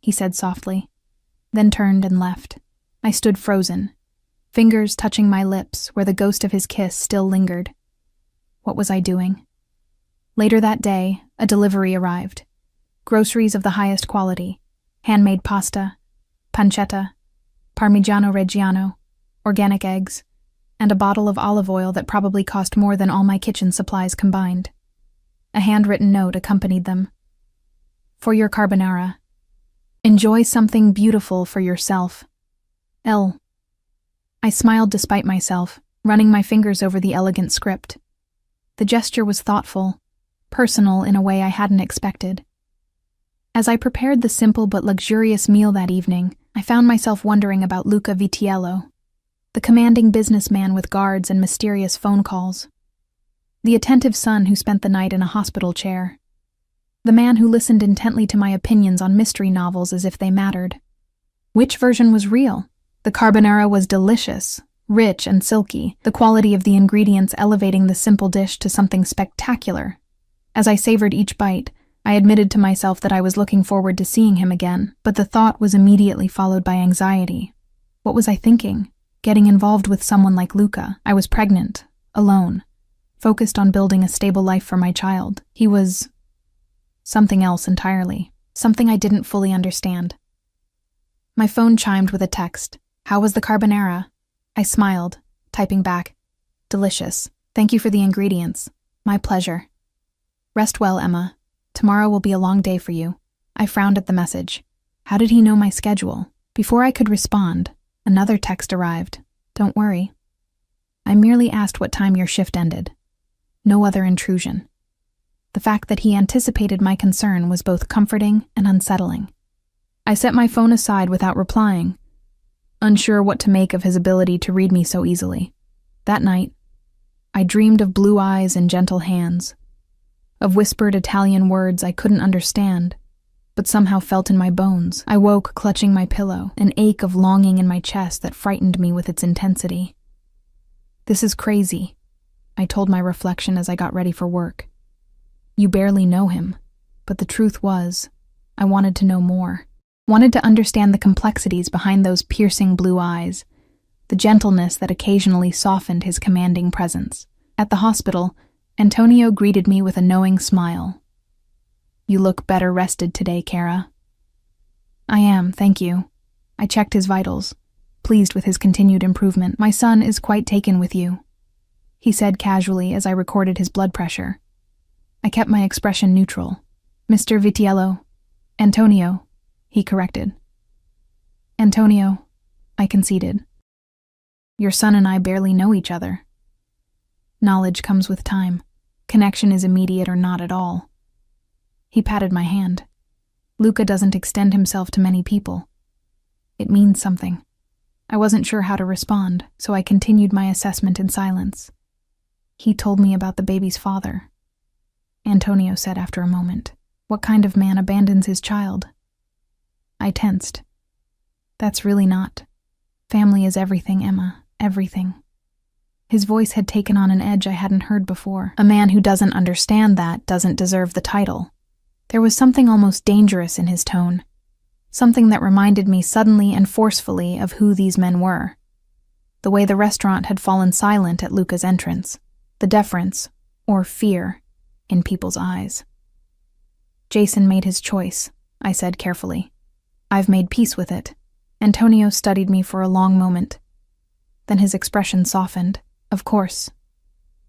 he said softly, then turned and left. I stood frozen, fingers touching my lips where the ghost of his kiss still lingered. What was I doing? Later that day, a delivery arrived. Groceries of the highest quality, handmade pasta, pancetta, Parmigiano Reggiano, organic eggs, and a bottle of olive oil that probably cost more than all my kitchen supplies combined. A handwritten note accompanied them. For your carbonara. Enjoy something beautiful for yourself. L. I smiled despite myself, running my fingers over the elegant script. The gesture was thoughtful, personal in a way I hadn't expected. As I prepared the simple but luxurious meal that evening, I found myself wondering about Luca Vitiello, the commanding businessman with guards and mysterious phone calls, the attentive son who spent the night in a hospital chair, the man who listened intently to my opinions on mystery novels as if they mattered. Which version was real? The carbonara was delicious, rich and silky, the quality of the ingredients elevating the simple dish to something spectacular. As I savored each bite, I admitted to myself that I was looking forward to seeing him again, but the thought was immediately followed by anxiety. What was I thinking? Getting involved with someone like Luca. I was pregnant, alone, focused on building a stable life for my child. He was something else entirely, something I didn't fully understand. My phone chimed with a text. How was the carbonara? I smiled, typing back. Delicious. Thank you for the ingredients. My pleasure. Rest well, Emma. Tomorrow will be a long day for you. I frowned at the message. How did he know my schedule? Before I could respond, another text arrived. Don't worry. I merely asked what time your shift ended. No other intrusion. The fact that he anticipated my concern was both comforting and unsettling. I set my phone aside without replying, unsure what to make of his ability to read me so easily. That night, I dreamed of blue eyes and gentle hands, of whispered Italian words I couldn't understand, but somehow felt in my bones. I woke clutching my pillow, an ache of longing in my chest that frightened me with its intensity. This is crazy, I told my reflection as I got ready for work. You barely know him, but the truth was, I wanted to know more. Wanted to understand the complexities behind those piercing blue eyes, the gentleness that occasionally softened his commanding presence. At the hospital, Antonio greeted me with a knowing smile. You look better rested today, Cara. I am, thank you. I checked his vitals, pleased with his continued improvement. My son is quite taken with you, he said casually as I recorded his blood pressure. I kept my expression neutral. Mr. Vitiello. Antonio, he corrected. Antonio, I conceded. Your son and I barely know each other. Knowledge comes with time. Connection is immediate or not at all. He patted my hand. Luca doesn't extend himself to many people. It means something. I wasn't sure how to respond, so I continued my assessment in silence. He told me about the baby's father, Antonio said after a moment. What kind of man abandons his child? I tensed. That's really not. Family is everything, Emma, everything. His voice had taken on an edge I hadn't heard before. A man who doesn't understand that doesn't deserve the title. There was something almost dangerous in his tone, something that reminded me suddenly and forcefully of who these men were. The way the restaurant had fallen silent at Luca's entrance, the deference, or fear, in people's eyes. Jason made his choice, I said carefully. I've made peace with it. Antonio studied me for a long moment. Then his expression softened. Of course.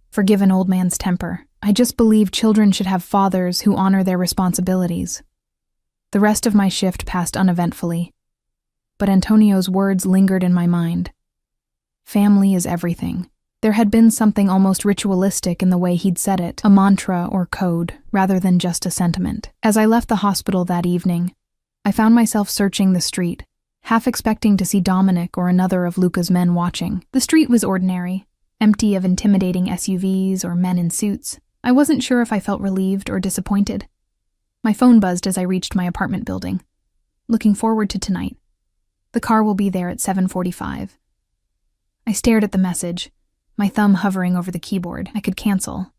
Forgive an old man's temper. I just believe children should have fathers who honor their responsibilities. The rest of my shift passed uneventfully, but Antonio's words lingered in my mind. Family is everything. There had been something almost ritualistic in the way he'd said it, a mantra or code, rather than just a sentiment. As I left the hospital that evening, I found myself searching the street, half expecting to see Dominic or another of Luca's men watching. The street was ordinary, empty of intimidating SUVs or men in suits. I wasn't sure if I felt relieved or disappointed. My phone buzzed as I reached my apartment building. Looking forward to tonight. The car will be there at 7:45. I stared at the message, my thumb hovering over the keyboard. I could cancel.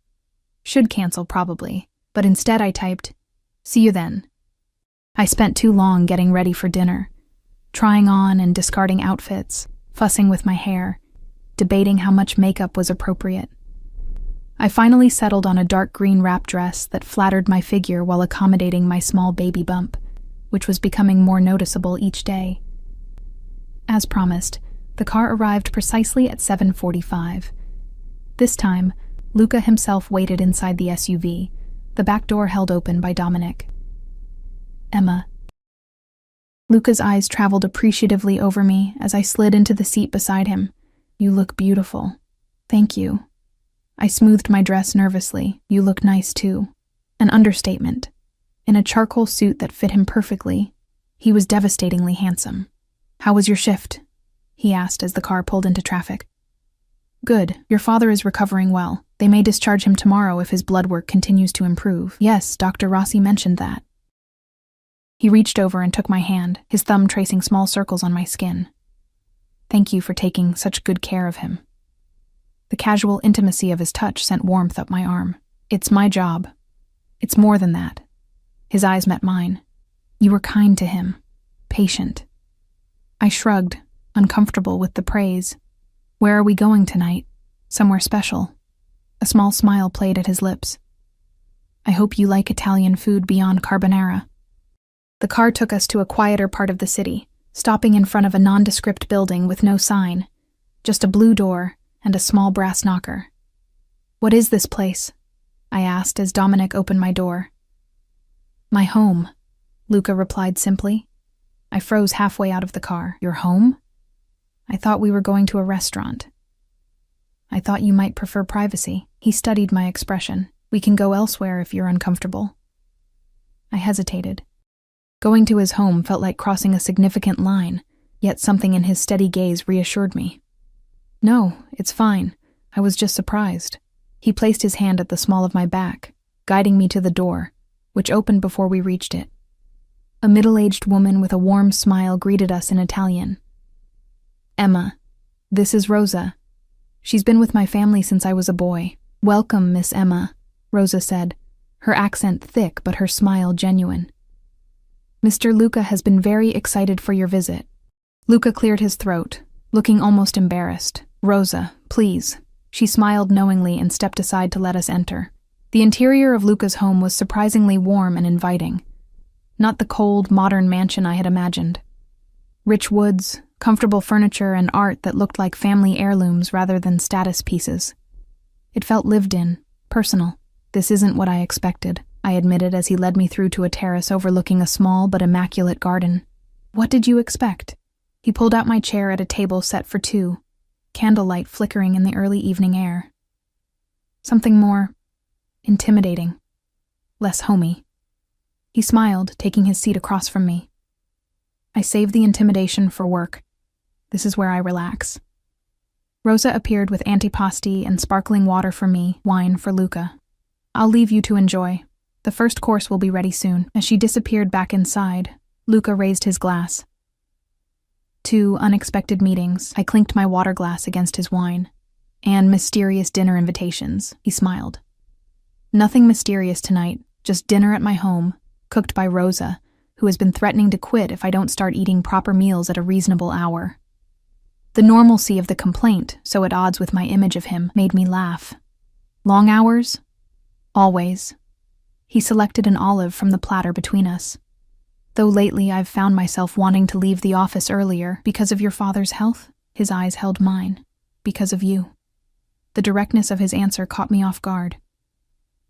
Should cancel, probably, but instead I typed, "See you then." I spent too long getting ready for dinner, trying on and discarding outfits, fussing with my hair, debating how much makeup was appropriate. I finally settled on a dark green wrap dress that flattered my figure while accommodating my small baby bump, which was becoming more noticeable each day. As promised, the car arrived precisely at 7:45. This time, Luca himself waited inside the SUV, the back door held open by Dominic. Emma. Luca's eyes traveled appreciatively over me as I slid into the seat beside him. You look beautiful. Thank you. I smoothed my dress nervously. You look nice too. An understatement. In a charcoal suit that fit him perfectly, he was devastatingly handsome. How was your shift? He asked as the car pulled into traffic. Good. Your father is recovering well. They may discharge him tomorrow if his blood work continues to improve. Yes, Dr. Rossi mentioned that. He reached over and took my hand, his thumb tracing small circles on my skin. Thank you for taking such good care of him. The casual intimacy of his touch sent warmth up my arm. It's my job. It's more than that. His eyes met mine. You were kind to him. Patient. I shrugged, uncomfortable with the praise. Where are we going tonight? Somewhere special. A small smile played at his lips. I hope you like Italian food beyond carbonara. The car took us to a quieter part of the city, stopping in front of a nondescript building with no sign, just a blue door and a small brass knocker. What is this place? I asked as Dominic opened my door. My home, Luca replied simply. I froze halfway out of the car. Your home? I thought we were going to a restaurant. I thought you might prefer privacy. He studied my expression. We can go elsewhere if you're uncomfortable. I hesitated. Going to his home felt like crossing a significant line, yet something in his steady gaze reassured me. No, it's fine. I was just surprised. He placed his hand at the small of my back, guiding me to the door, which opened before we reached it. A middle-aged woman with a warm smile greeted us in Italian. Emma, this is Rosa. She's been with my family since I was a boy. Welcome, Miss Emma, Rosa said, her accent thick but her smile genuine. Mr. Luca has been very excited for your visit. Luca cleared his throat, looking almost embarrassed. Rosa, please. She smiled knowingly and stepped aside to let us enter. The interior of Luca's home was surprisingly warm and inviting. Not the cold, modern mansion I had imagined. Rich woods, comfortable furniture, and art that looked like family heirlooms rather than status pieces. It felt lived in, personal. This isn't what I expected, I admitted as he led me through to a terrace overlooking a small but immaculate garden. What did you expect? He pulled out my chair at a table set for two, candlelight flickering in the early evening air. Something more intimidating, less homey. He smiled, taking his seat across from me. I save the intimidation for work. This is where I relax. Rosa appeared with antipasti and sparkling water for me, wine for Luca. I'll leave you to enjoy. The first course will be ready soon. As she disappeared back inside, Luca raised his glass. 2 unexpected meetings. I clinked my water glass against his wine. And mysterious dinner invitations. He smiled. Nothing mysterious tonight, just dinner at my home, cooked by Rosa, who has been threatening to quit if I don't start eating proper meals at a reasonable hour. The normalcy of the complaint, so at odds with my image of him, made me laugh. Long hours? Always. He selected an olive from the platter between us. Though lately I've found myself wanting to leave the office earlier because of your father's health, his eyes held mine. Because of you. The directness of his answer caught me off guard.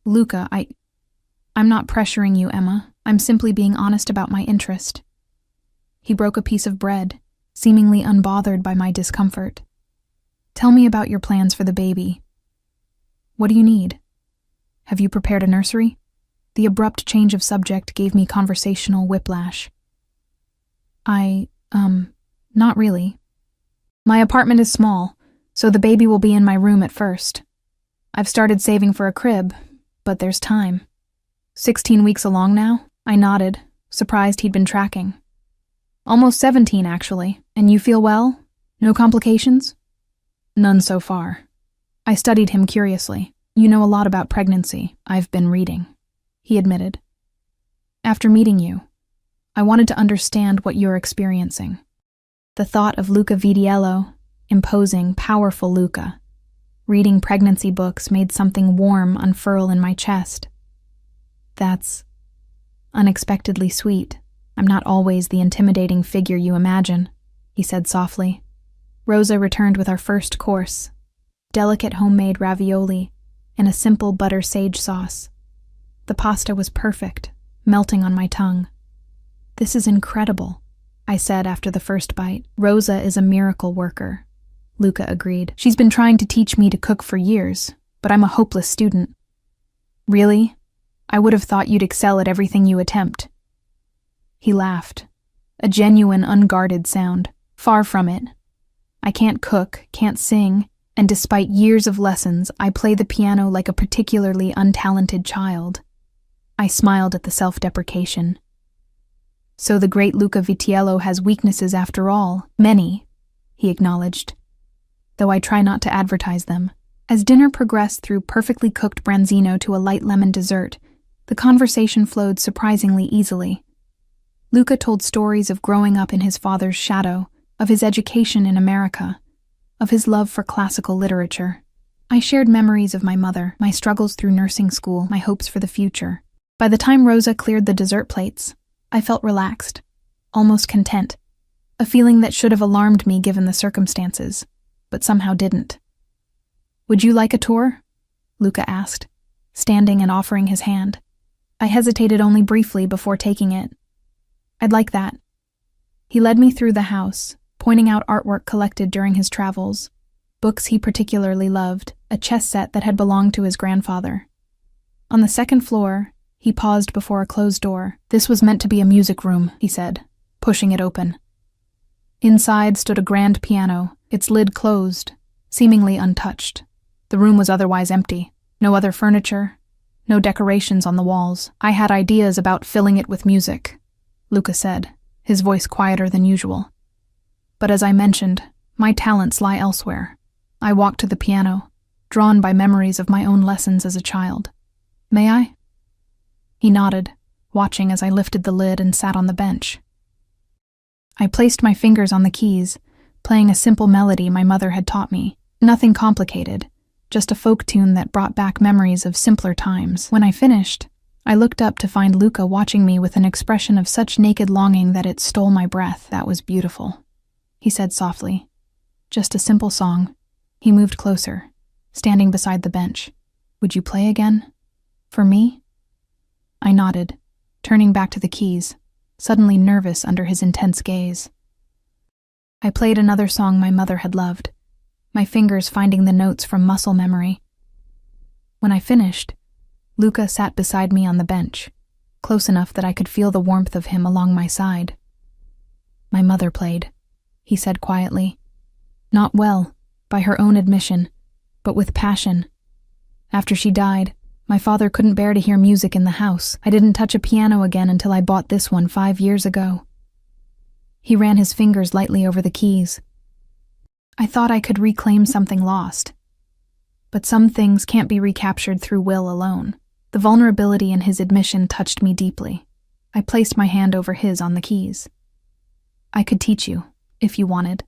Luca, I'm not pressuring you, Emma. I'm simply being honest about my interest. He broke a piece of bread, seemingly unbothered by my discomfort. Tell me about your plans for the baby. What do you need? Have you prepared a nursery? The abrupt change of subject gave me conversational whiplash. Not really. My apartment is small, so the baby will be in my room at first. I've started saving for a crib, but there's time. 16 weeks along now? I nodded, surprised he'd been tracking. Almost 17, actually. And you feel well? No complications? None so far. I studied him curiously. You know a lot about pregnancy. I've been reading, he admitted. After meeting you, I wanted to understand what you're experiencing. The thought of Luca Vidiello, imposing, powerful Luca, reading pregnancy books made something warm unfurl in my chest. That's unexpectedly sweet. I'm not always the intimidating figure you imagine, he said softly. Rosa returned with our first course, delicate homemade ravioli and a simple butter sage sauce. The pasta was perfect, melting on my tongue. This is incredible, I said after the first bite. Rosa is a miracle worker, Luca agreed. She's been trying to teach me to cook for years, but I'm a hopeless student. Really? I would have thought you'd excel at everything you attempt. He laughed, a genuine, unguarded sound. Far from it. I can't cook, can't sing, and despite years of lessons, I play the piano like a particularly untalented child. I smiled at the self-deprecation. So the great Luca Vitiello has weaknesses after all. Many, he acknowledged, though I try not to advertise them. As dinner progressed through perfectly cooked branzino to a light lemon dessert, the conversation flowed surprisingly easily. Luca told stories of growing up in his father's shadow, of his education in America, of his love for classical literature. I shared memories of my mother, my struggles through nursing school, my hopes for the future. By the time Rosa cleared the dessert plates, I felt relaxed, almost content, a feeling that should have alarmed me given the circumstances, but somehow didn't. Would you like a tour? Luca asked, standing and offering his hand. I hesitated only briefly before taking it. I'd like that. He led me through the house, pointing out artwork collected during his travels, books he particularly loved, a chess set that had belonged to his grandfather. On the second floor, he paused before a closed door. This was meant to be a music room, he said, pushing it open. Inside stood a grand piano, its lid closed, seemingly untouched. The room was otherwise empty. No other furniture, no decorations on the walls. I had ideas about filling it with music, Luca said, his voice quieter than usual. But as I mentioned, my talents lie elsewhere. I walked to the piano, drawn by memories of my own lessons as a child. May I? He nodded, watching as I lifted the lid and sat on the bench. I placed my fingers on the keys, playing a simple melody my mother had taught me. Nothing complicated, just a folk tune that brought back memories of simpler times. When I finished, I looked up to find Luca watching me with an expression of such naked longing that it stole my breath. That was beautiful, he said softly. Just a simple song. He moved closer, standing beside the bench. Would you play again? For me? I nodded, turning back to the keys, suddenly nervous under his intense gaze. I played another song my mother had loved, my fingers finding the notes from muscle memory. When I finished, Luca sat beside me on the bench, close enough that I could feel the warmth of him along my side. My mother played, he said quietly. Not well, by her own admission, but with passion. After she died, my father couldn't bear to hear music in the house. I didn't touch a piano again until I bought this one 5 years ago. He ran his fingers lightly over the keys. I thought I could reclaim something lost. But some things can't be recaptured through will alone. The vulnerability in his admission touched me deeply. I placed my hand over his on the keys. I could teach you, if you wanted.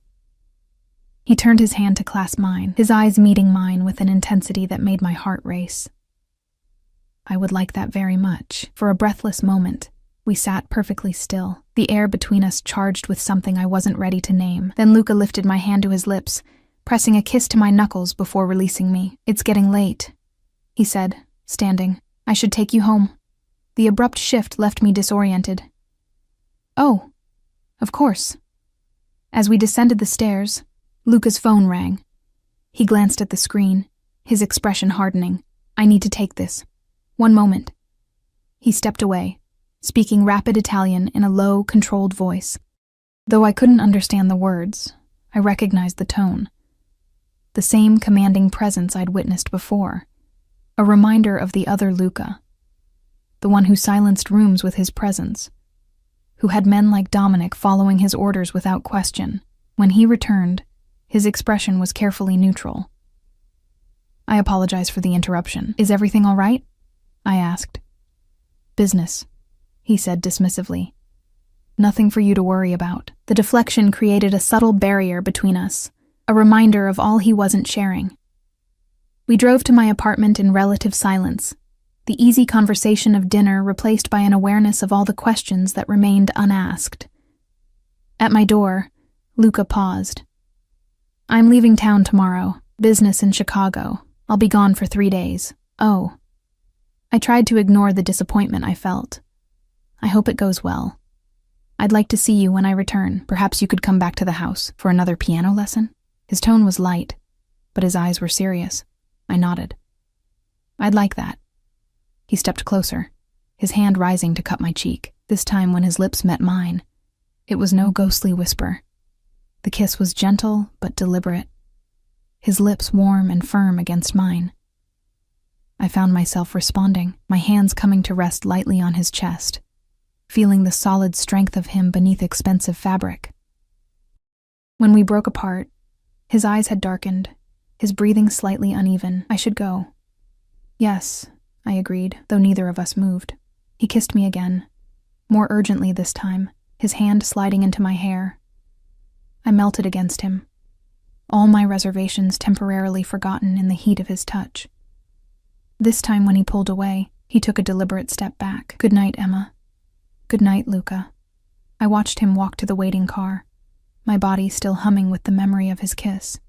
He turned his hand to clasp mine, his eyes meeting mine with an intensity that made my heart race. I would like that very much. For a breathless moment, we sat perfectly still, the air between us charged with something I wasn't ready to name. Then Luca lifted my hand to his lips, pressing a kiss to my knuckles before releasing me. It's getting late, he said, standing. I should take you home. The abrupt shift left me disoriented. Oh, of course. As we descended the stairs, Luca's phone rang. He glanced at the screen, his expression hardening. I need to take this. One moment. He stepped away, speaking rapid Italian in a low, controlled voice. Though I couldn't understand the words, I recognized the tone. The same commanding presence I'd witnessed before. A reminder of the other Luca. The one who silenced rooms with his presence. Who had men like Dominic following his orders without question. When he returned, his expression was carefully neutral. I apologize for the interruption. Is everything all right? I asked. Business, he said dismissively. Nothing for you to worry about. The deflection created a subtle barrier between us, a reminder of all he wasn't sharing. We drove to my apartment in relative silence, the easy conversation of dinner replaced by an awareness of all the questions that remained unasked. At my door, Luca paused. I'm leaving town tomorrow, business in Chicago. I'll be gone for 3 days. Oh. I tried to ignore the disappointment I felt. I hope it goes well. I'd like to see you when I return. Perhaps you could come back to the house for another piano lesson? His tone was light, but his eyes were serious. I nodded. I'd like that. He stepped closer, his hand rising to cut my cheek. This time when his lips met mine, it was no ghostly whisper. The kiss was gentle but deliberate, his lips warm and firm against mine. I found myself responding, my hands coming to rest lightly on his chest, feeling the solid strength of him beneath expensive fabric. When we broke apart, his eyes had darkened, his breathing slightly uneven. I should go. Yes, I agreed, though neither of us moved. He kissed me again, more urgently this time, his hand sliding into my hair. I melted against him, all my reservations temporarily forgotten in the heat of his touch. This time when he pulled away, he took a deliberate step back. Good night, Emma. Good night, Luca. I watched him walk to the waiting car, my body still humming with the memory of his kiss.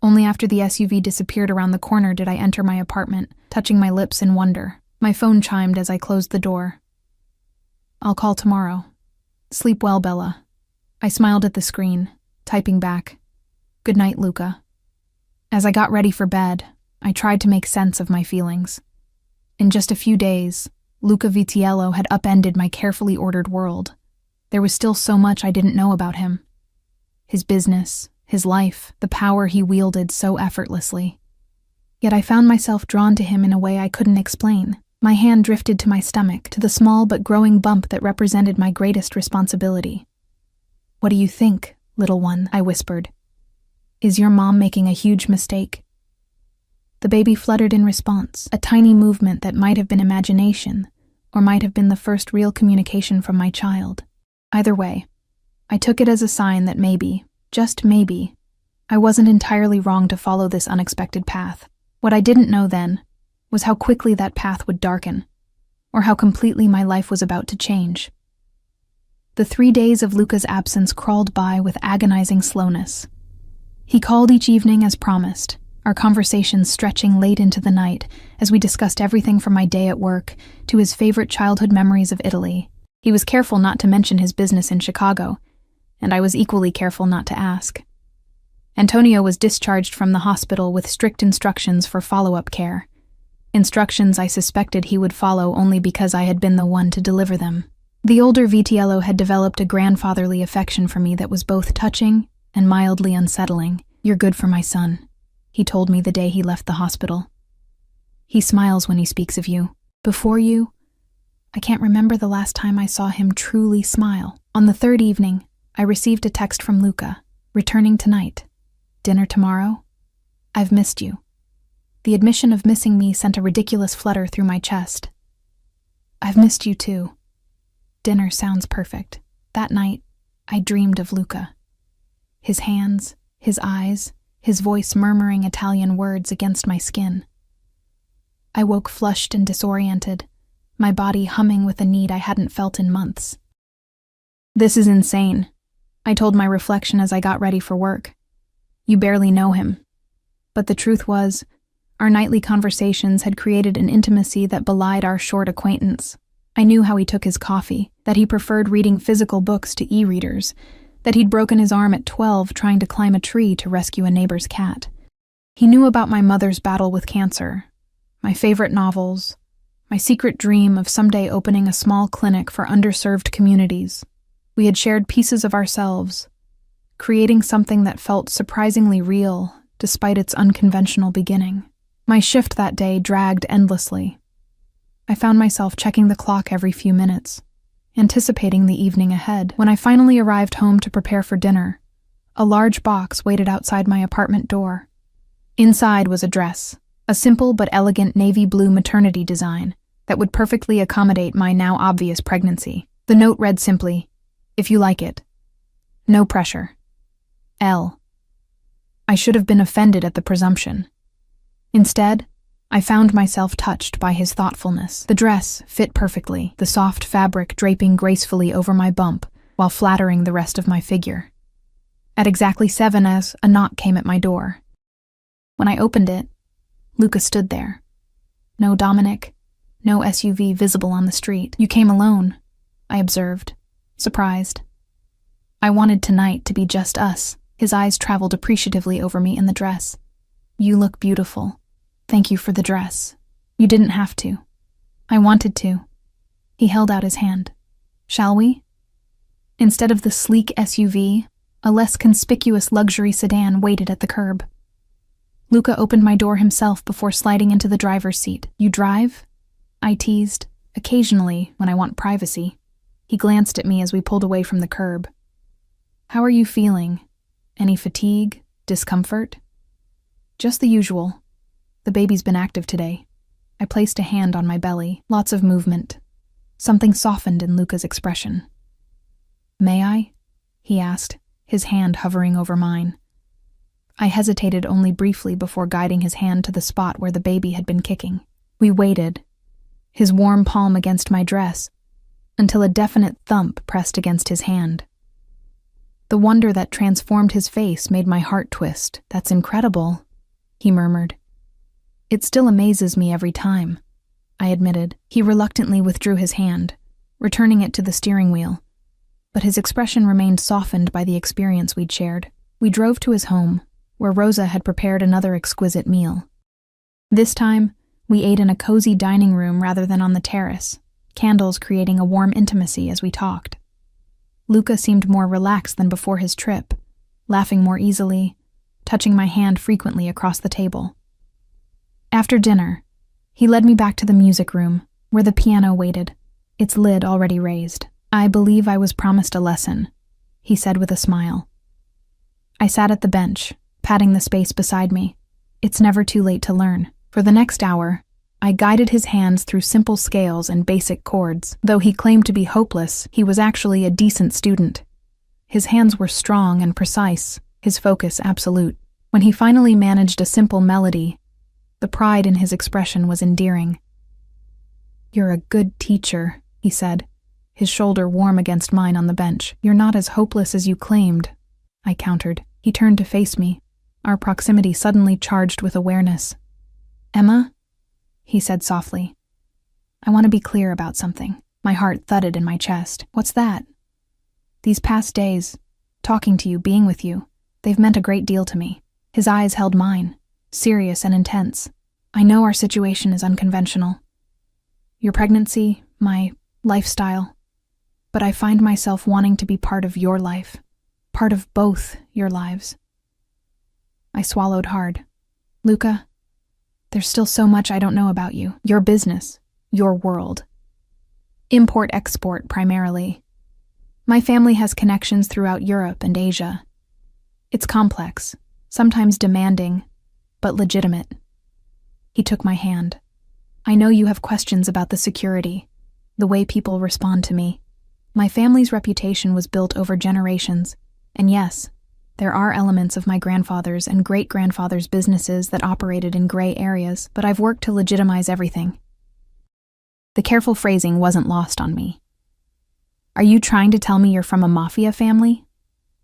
Only after the SUV disappeared around the corner did I enter my apartment, touching my lips in wonder. My phone chimed as I closed the door. I'll call tomorrow. Sleep well, Bella. I smiled at the screen, typing back, Good night, Luca. As I got ready for bed, I tried to make sense of my feelings. In just a few days, Luca Vitiello had upended my carefully ordered world. There was still so much I didn't know about him. His business, his life, the power he wielded so effortlessly. Yet I found myself drawn to him in a way I couldn't explain. My hand drifted to my stomach, to the small but growing bump that represented my greatest responsibility. What do you think, little one? I whispered. Is your mom making a huge mistake? The baby fluttered in response, a tiny movement that might have been imagination, or might have been the first real communication from my child. Either way, I took it as a sign that maybe, just maybe, I wasn't entirely wrong to follow this unexpected path. What I didn't know then was how quickly that path would darken, or how completely my life was about to change. The 3 days of Luca's absence crawled by with agonizing slowness. He called each evening as promised, our conversations stretching late into the night as we discussed everything from my day at work to his favorite childhood memories of Italy. He was careful not to mention his business in Chicago, and I was equally careful not to ask. Antonio was discharged from the hospital with strict instructions for follow-up care. instructions I suspected he would follow only because I had been the one to deliver them. The older Vitiello had developed a grandfatherly affection for me that was both touching and mildly unsettling. "You're good for my son," he told me the day he left the hospital. "He smiles when he speaks of you. Before you, I can't remember the last time I saw him truly smile." On the third evening, I received a text from Luca, "Returning tonight. Dinner tomorrow? I've missed you." The admission of missing me sent a ridiculous flutter through my chest. "I've missed you too. Dinner sounds perfect." That night, I dreamed of Luca. His hands, his eyes, his voice murmuring Italian words against my skin. I woke flushed and disoriented, my body humming with a need I hadn't felt in months. "This is insane," I told my reflection as I got ready for work. "You barely know him." But the truth was, our nightly conversations had created an intimacy that belied our short acquaintance. I knew how he took his coffee, that he preferred reading physical books to e-readers, that he'd broken his arm at 12 trying to climb a tree to rescue a neighbor's cat. He knew about my mother's battle with cancer, my favorite novels, my secret dream of someday opening a small clinic for underserved communities. We had shared pieces of ourselves, creating something that felt surprisingly real despite its unconventional beginning. My shift that day dragged endlessly. I found myself checking the clock every few minutes, anticipating the evening ahead. When I finally arrived home to prepare for dinner, a large box waited outside my apartment door. Inside was a dress, a simple but elegant navy blue maternity design that would perfectly accommodate my now obvious pregnancy. The note read simply, "If you like it. No pressure. L." I should have been offended at the presumption. Instead, I found myself touched by his thoughtfulness. The dress fit perfectly, the soft fabric draping gracefully over my bump while flattering the rest of my figure. At exactly 7 as a knock came at my door. When I opened it, Luca stood there. No Dominic, no SUV visible on the street. "You came alone," I observed, surprised. "I wanted tonight to be just us." His eyes traveled appreciatively over me in the dress. "You look beautiful. Thank you for the dress. You didn't have to." "I wanted to." He held out his hand. "Shall we?" Instead of the sleek SUV, a less conspicuous luxury sedan waited at the curb. Luca opened my door himself before sliding into the driver's seat. "You drive?" I teased, occasionally when I want privacy. He glanced at me as we pulled away from the curb. "How are you feeling? Any fatigue? Discomfort?" "Just the usual. The baby's been active today." I placed a hand on my belly. Lots of movement. Something softened in Luca's expression. "May I?" he asked, his hand hovering over mine. I hesitated only briefly before guiding his hand to the spot where the baby had been kicking. We waited, his warm palm against my dress, until a definite thump pressed against his hand. The wonder that transformed his face made my heart twist. "That's incredible," he murmured. "It still amazes me every time," I admitted. He reluctantly withdrew his hand, returning it to the steering wheel, but his expression remained softened by the experience we'd shared. We drove to his home, where Rosa had prepared another exquisite meal. This time, we ate in a cozy dining room rather than on the terrace, candles creating a warm intimacy as we talked. Luca seemed more relaxed than before his trip, laughing more easily, touching my hand frequently across the table. After dinner, he led me back to the music room, where the piano waited, its lid already raised. "I believe I was promised a lesson," he said with a smile. I sat at the bench, patting the space beside me. It's never too late to learn. For the next hour, I guided his hands through simple scales and basic chords. Though he claimed to be hopeless, he was actually a decent student. His hands were strong and precise, his focus absolute. When he finally managed a simple melody, the pride in his expression was endearing. "You're a good teacher," he said, his shoulder warm against mine on the bench. "You're not as hopeless as you claimed," I countered. He turned to face me, our proximity suddenly charged with awareness. "Emma?" he said softly. "I want to be clear about something." My heart thudded in my chest. "What's that?" "These past days, talking to you, being with you, they've meant a great deal to me." His eyes held mine, serious and intense. I know our situation is unconventional. Your pregnancy, my lifestyle. But I find myself wanting to be part of your life, part of both your lives. I swallowed hard. Luca, there's still so much I don't know about you, your business, your world. Import-export primarily. My family has connections throughout Europe and Asia. It's complex, sometimes demanding, but legitimate. He took my hand. I know you have questions about the security, the way people respond to me. My family's reputation was built over generations, and yes, there are elements of my grandfather's and great-grandfather's businesses that operated in gray areas, but I've worked to legitimize everything. The careful phrasing wasn't lost on me. Are you trying to tell me you're from a Mafia family?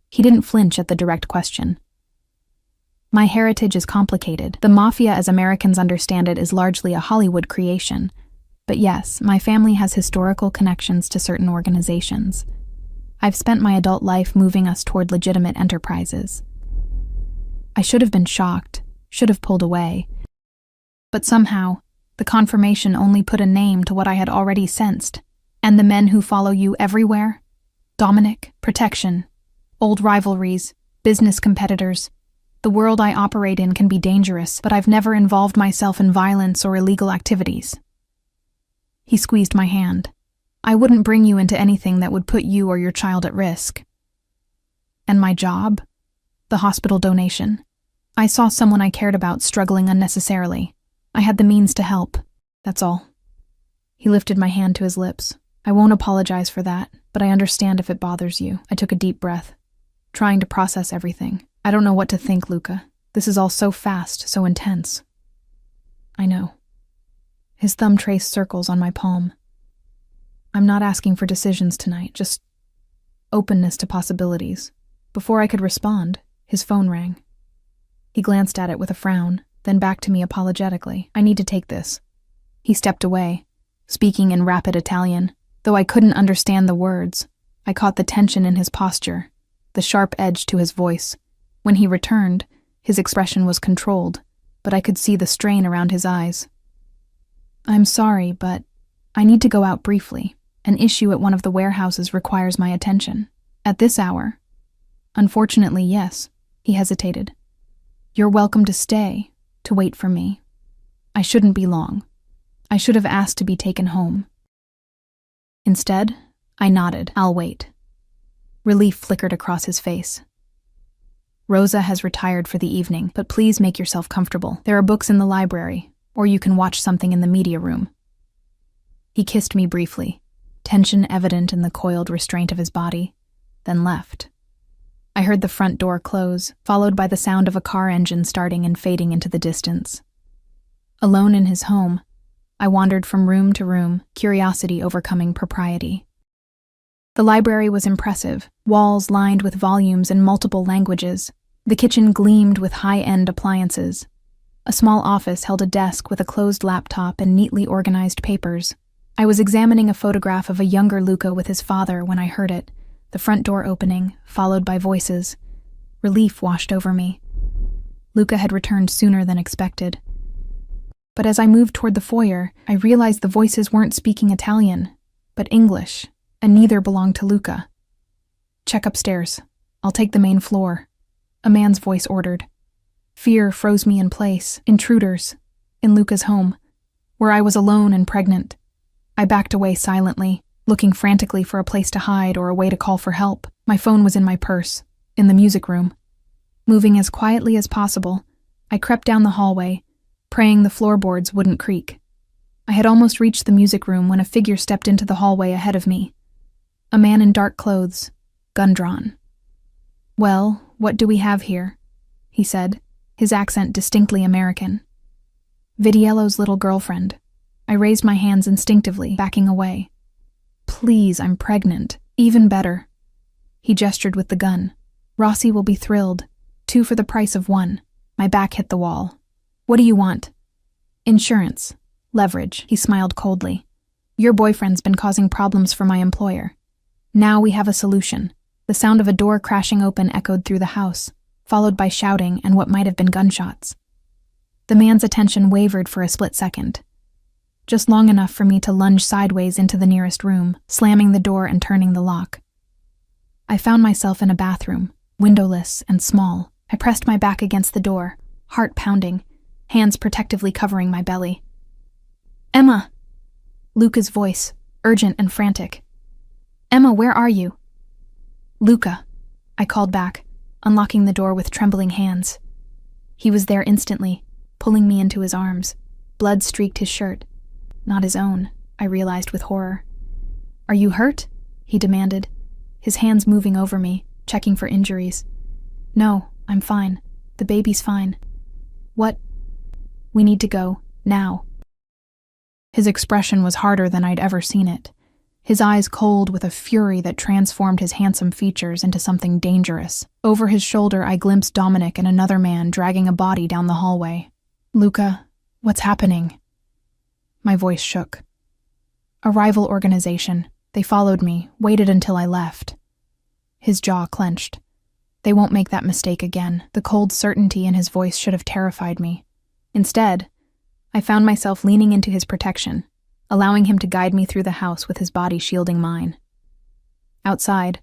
He didn't flinch at the direct question. My heritage is complicated. The Mafia, as Americans understand it, is largely a Hollywood creation. But yes, my family has historical connections to certain organizations. I've spent my adult life moving us toward legitimate enterprises. I should have been shocked, should have pulled away. But somehow, the confirmation only put a name to what I had already sensed. And the men who follow you everywhere? Dominic, protection, old rivalries, business competitors. The world I operate in can be dangerous, but I've never involved myself in violence or illegal activities. He squeezed my hand. I wouldn't bring you into anything that would put you or your child at risk. And my job? The hospital donation. I saw someone I cared about struggling unnecessarily. I had the means to help. That's all. He lifted my hand to his lips. I won't apologize for that, but I understand if it bothers you. I took a deep breath, trying to process everything. I don't know what to think, Luca. This is all so fast, so intense. I know. His thumb traced circles on my palm. I'm not asking for decisions tonight, just openness to possibilities. Before I could respond, his phone rang. He glanced at it with a frown, then back to me apologetically. I need to take this. He stepped away, speaking in rapid Italian. Though I couldn't understand the words, I caught the tension in his posture, the sharp edge to his voice. When he returned, his expression was controlled, but I could see the strain around his eyes. I'm sorry, but I need to go out briefly. An issue at one of the warehouses requires my attention. At this hour? Unfortunately, yes. He hesitated. You're welcome to stay, to wait for me. I shouldn't be long. I should have asked to be taken home. Instead, I nodded. I'll wait. Relief flickered across his face. Rosa has retired for the evening, but please make yourself comfortable. There are books in the library, or you can watch something in the media room. He kissed me briefly, tension evident in the coiled restraint of his body, then left. I heard the front door close, followed by the sound of a car engine starting and fading into the distance. Alone in his home, I wandered from room to room, curiosity overcoming propriety. The library was impressive, walls lined with volumes in multiple languages. The kitchen gleamed with high-end appliances. A small office held a desk with a closed laptop and neatly organized papers. I was examining a photograph of a younger Luca with his father when I heard it, the front door opening, followed by voices. Relief washed over me. Luca had returned sooner than expected. But as I moved toward the foyer, I realized the voices weren't speaking Italian, but English, and neither belonged to Luca. Check upstairs. I'll take the main floor, a man's voice ordered. Fear froze me in place. Intruders. In Luca's home, where I was alone and pregnant. I backed away silently, looking frantically for a place to hide or a way to call for help. My phone was in my purse, in the music room. Moving as quietly as possible, I crept down the hallway, praying the floorboards wouldn't creak. I had almost reached the music room when a figure stepped into the hallway ahead of me. A man in dark clothes, gun drawn. Well, what do we have here? He said, his accent distinctly American. Vidiello's little girlfriend. I raised my hands instinctively, backing away. Please, I'm pregnant. Even better. He gestured with the gun. Rossi will be thrilled. 2 for the price of 1. My back hit the wall. What do you want? Insurance. Leverage. He smiled coldly. Your boyfriend's been causing problems for my employer. Now we have a solution. The sound of a door crashing open echoed through the house, followed by shouting and what might have been gunshots. The man's attention wavered for a split second, just long enough for me to lunge sideways into the nearest room, slamming the door and turning the lock. I found myself in a bathroom, windowless and small. I pressed my back against the door, heart pounding, hands protectively covering my belly. "Emma!" Luca's voice, urgent and frantic. "Emma, where are you?" "Luca," I called back, unlocking the door with trembling hands. He was there instantly, pulling me into his arms. Blood streaked his shirt. Not his own, I realized with horror. "Are you hurt?" he demanded, his hands moving over me, checking for injuries. "No, I'm fine. The baby's fine." "What?" "We need to go, now." His expression was harder than I'd ever seen it, his eyes cold with a fury that transformed his handsome features into something dangerous. Over his shoulder, I glimpsed Dominic and another man dragging a body down the hallway. "Luca, what's happening?" My voice shook. "A rival organization. They followed me, waited until I left." His jaw clenched. "They won't make that mistake again." The cold certainty in his voice should have terrified me. Instead, I found myself leaning into his protection, allowing him to guide me through the house with his body shielding mine. Outside,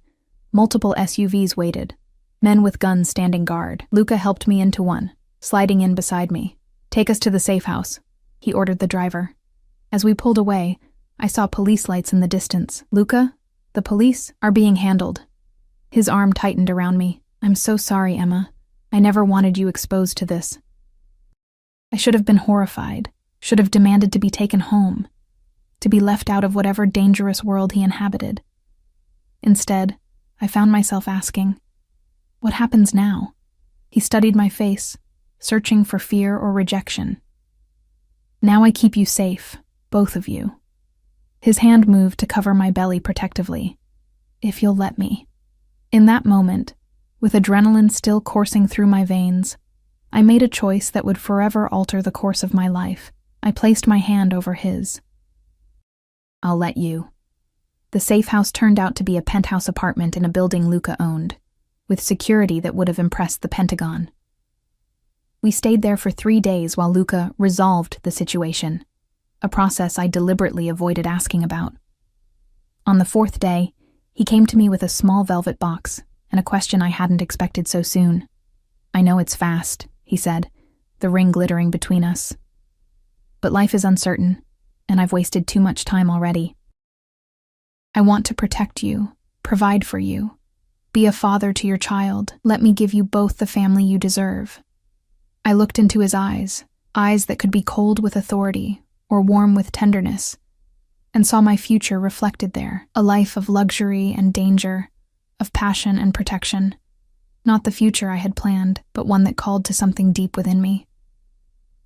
multiple SUVs waited, men with guns standing guard. Luca helped me into one, sliding in beside me. "Take us to the safe house," he ordered the driver. As we pulled away, I saw police lights in the distance. "Luca, the police are being handled." His arm tightened around me. "I'm so sorry, Emma. I never wanted you exposed to this." I should have been horrified, should have demanded to be taken home, to be left out of whatever dangerous world he inhabited. Instead, I found myself asking, "What happens now?" He studied my face, searching for fear or rejection. "Now I keep you safe, both of you." His hand moved to cover my belly protectively. "If you'll let me." In that moment, with adrenaline still coursing through my veins, I made a choice that would forever alter the course of my life. I placed my hand over his. "I'll let you." The safe house turned out to be a penthouse apartment in a building Luca owned, with security that would have impressed the Pentagon. We stayed there for 3 days while Luca resolved the situation, a process I deliberately avoided asking about. On the 4th day, he came to me with a small velvet box and a question I hadn't expected so soon. "I know it's fast," he said, the ring glittering between us. "But life is uncertain, and I've wasted too much time already. I want to protect you, provide for you, be a father to your child. Let me give you both the family you deserve." I looked into his eyes that could be cold with authority or warm with tenderness, and saw my future reflected there, a life of luxury and danger, of passion and protection. Not the future I had planned, but one that called to something deep within me.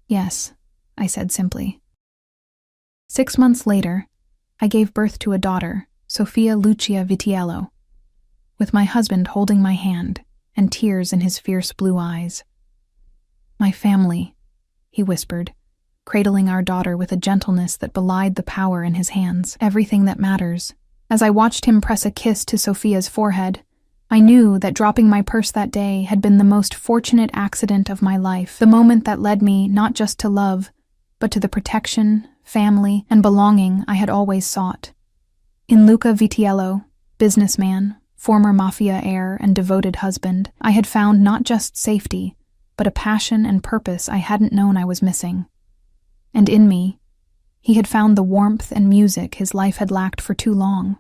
"Yes," I said simply. 6 months later, I gave birth to a daughter, Sofia Lucia Vitiello, with my husband holding my hand and tears in his fierce blue eyes. "My family," he whispered, cradling our daughter with a gentleness that belied the power in his hands. "Everything that matters." As I watched him press a kiss to Sophia's forehead, I knew that dropping my purse that day had been the most fortunate accident of my life, the moment that led me not just to love, but to the protection, family, and belonging I had always sought. In Luca Vitiello, businessman, former Mafia heir, and devoted husband, I had found not just safety, but a passion and purpose I hadn't known I was missing. And in me, he had found the warmth and music his life had lacked for too long.